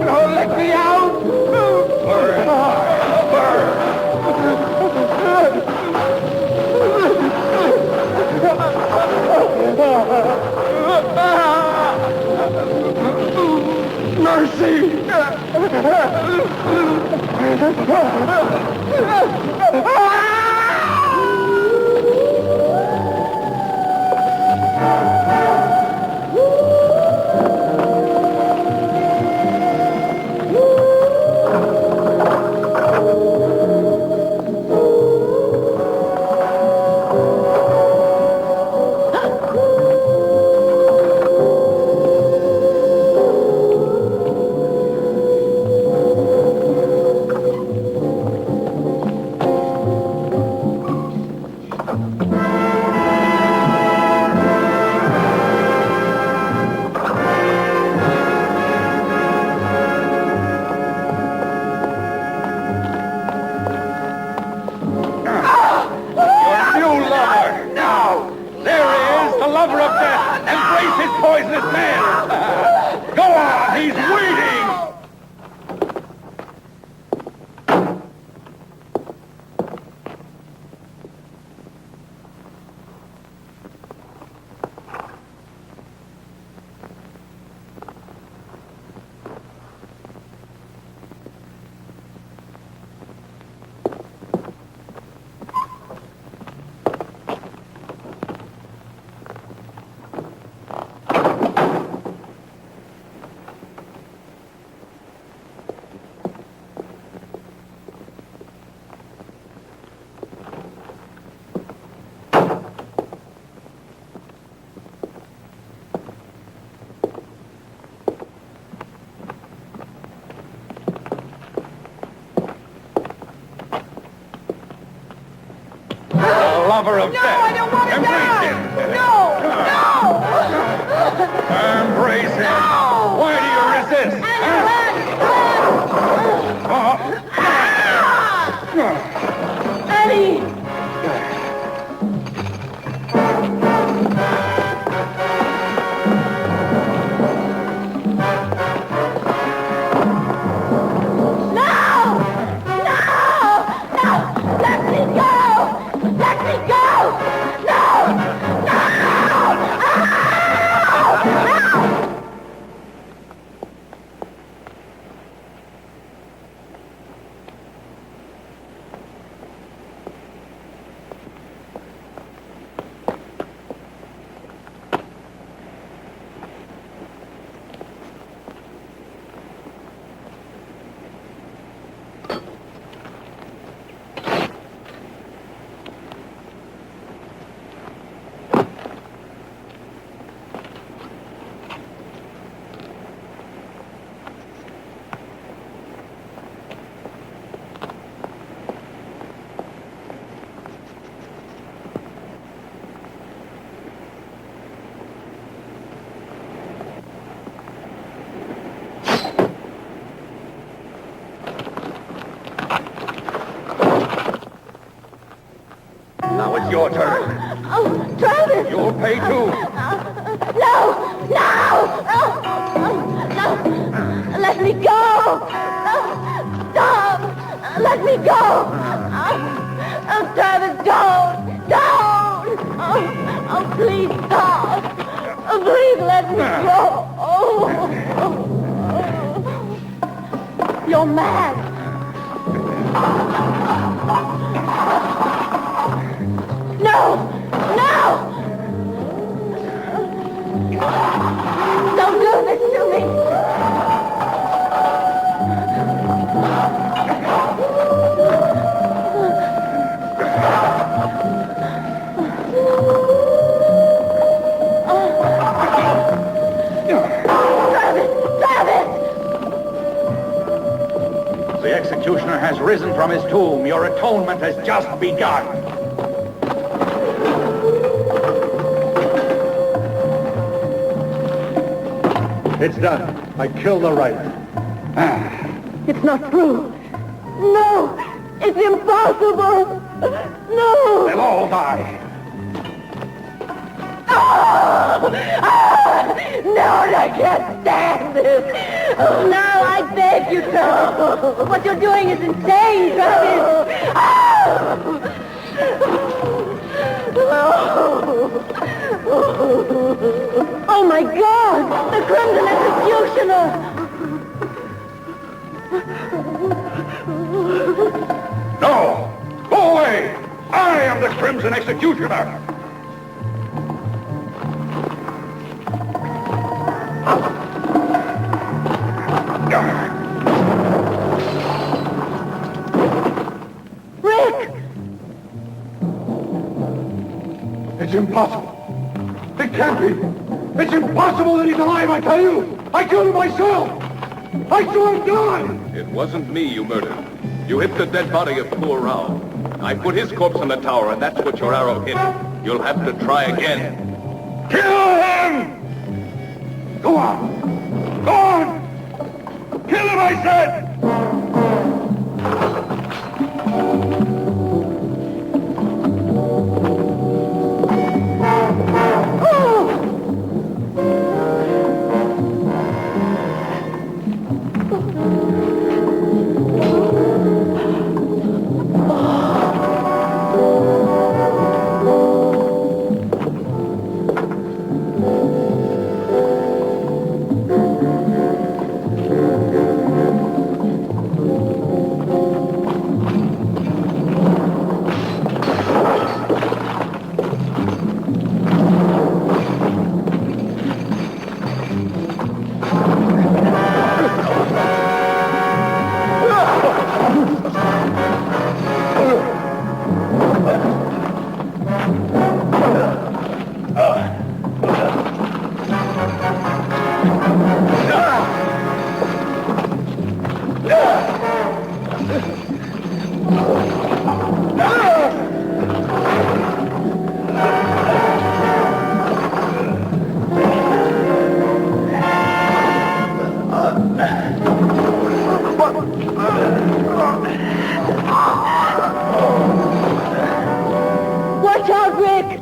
no, let me out. Lover of death. I don't want to Embrace him. Embrace him. Why do you resist? Annie! Now it's your turn. Oh, Travis! You'll pay too. No! Let me go! Stop! Let me go! Travis, don't! Oh, please stop! Please let me go! You're mad! No! Don't do this to me! Travis! The executioner has risen from his tomb. Your atonement has just begun. It's done. I killed the right. It's not true. No! It's impossible! No! They'll all die. No, I can't stand this! Oh, now I beg you to! What you're doing is insane, Travis! Oh, my God! The Crimson Executioner! No! Go away! I am the Crimson Executioner! Rick! It's impossible. It can't be. It's impossible that he's alive, I tell you! I killed him myself! I saw him die! It wasn't me you murdered. You hit the dead body of poor Rao. I put his corpse in the tower, and that's what your arrow hit. You'll have to try again. Kill him! Go on! Go on! Kill him, I said! Watch out, Rick!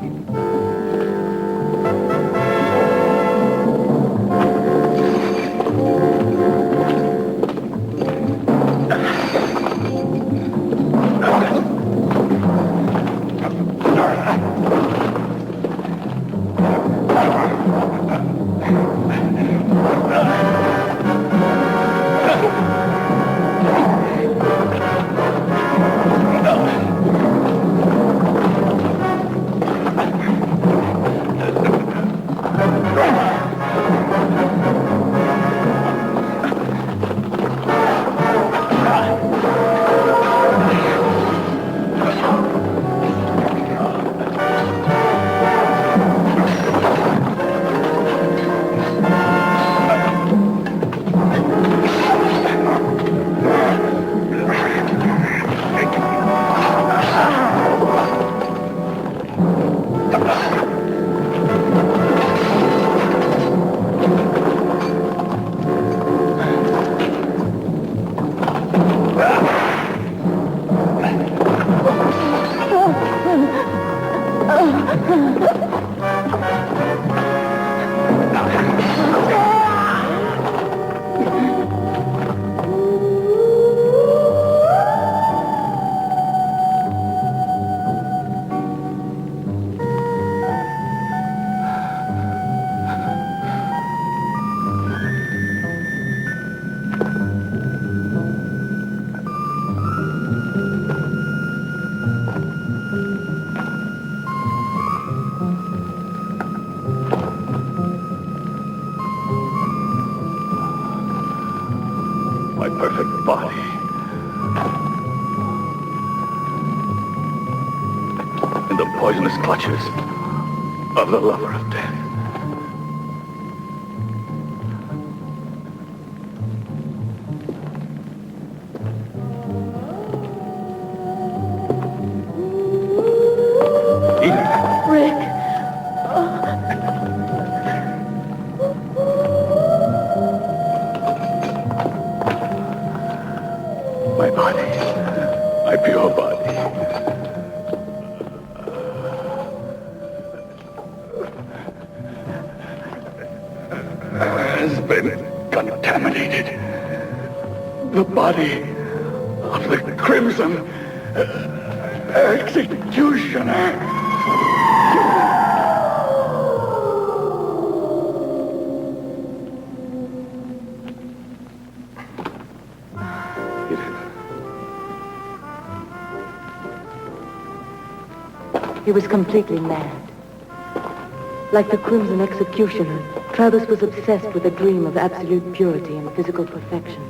My perfect body. In the poisonous clutches of the lover of death. Rick! My body. My pure body. Has been contaminated. The body of the Crimson Executioner. He was completely mad. Like the Crimson Executioner, Travis was obsessed with a dream of absolute purity and physical perfection.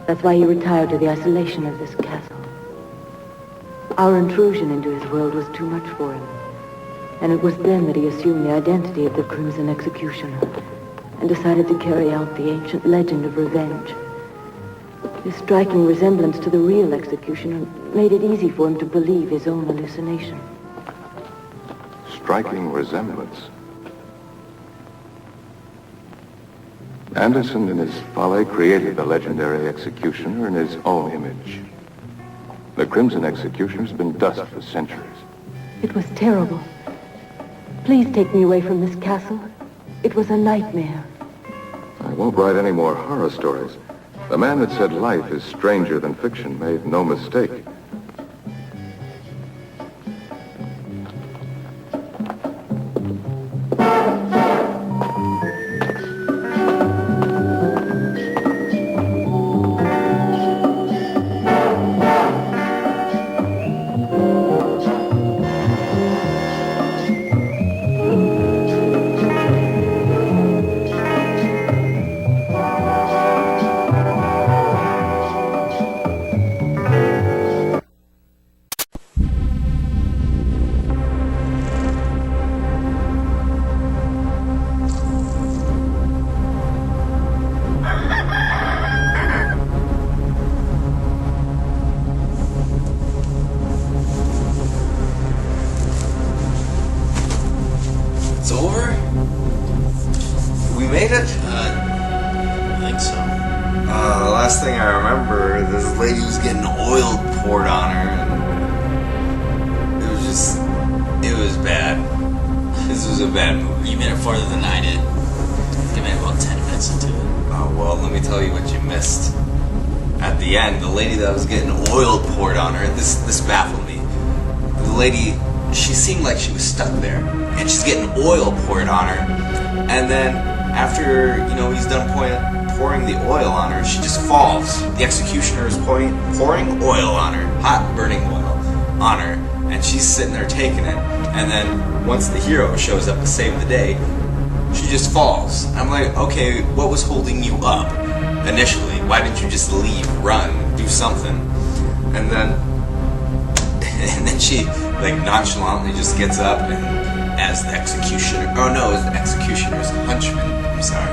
That's why he retired to the isolation of this castle. Our intrusion into his world was too much for him. And it was then that he assumed the identity of the Crimson Executioner and decided to carry out the ancient legend of revenge. His striking resemblance to the real executioner made it easy for him to believe his own hallucination. Striking resemblance. Anderson, in his folly, created the legendary executioner in his own image. The Crimson Executioner's been dust for centuries. It was terrible. Please take me away from this castle. It was a nightmare. I won't write any more horror stories. The man that said life is stranger than fiction made no mistake. It's over? We made it? I think so. The last thing I remember, this lady was getting oil poured on her, and it was bad. This was a bad movie. You made it farther than I did. You made about 10 minutes into it. Oh, well, let me tell you what you missed. At the end, the lady that was getting oil poured on her, this baffled me. The lady, she seemed like she was stuck there, and she's getting oil poured on her, and then after, he's done pouring the oil on her, she just falls. The executioner is pouring oil on her, hot burning oil on her, and she's sitting there taking it, and then once the hero shows up to save the day, she just falls. I'm like, okay, what was holding you up initially? Why didn't you just leave, run, do something? And then she nonchalantly just gets up, and as the executioner, as the executioner's henchman, I'm sorry,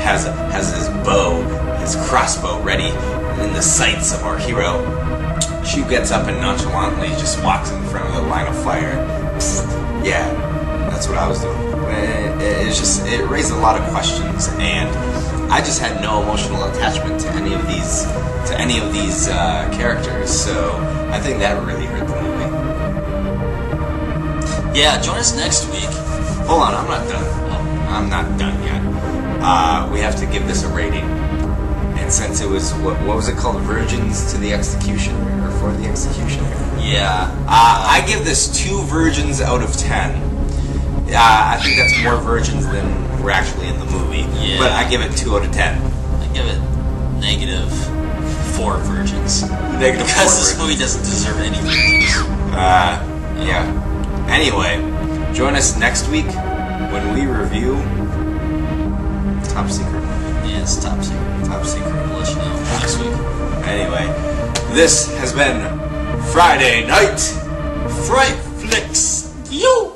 has his bow, his crossbow ready in the sights of our hero, she gets up and nonchalantly just walks in front of the line of fire. Yeah, that's what I was doing. It raised a lot of questions, and I just had no emotional attachment to any of these characters, so I think that really hurt the movie. Yeah, join us next week. Hold on, I'm not done. Oh, I'm not done yet. We have to give this a rating. And since it was, what was it called? Virgins to the Executioner, or for the Executioner? Yeah. I give this 2 virgins out of 10. I think that's more virgins than were actually in the movie. Yeah. But I give it 2 out of 10. I give it -4 virgins. Because this movie doesn't deserve any virgins. Yeah. Anyway, join us next week when we review Top Secret. Yeah, it's Top Secret. Top Secret. We'll let you know next week. Anyway, this has been Friday Night Fright Flicks. You!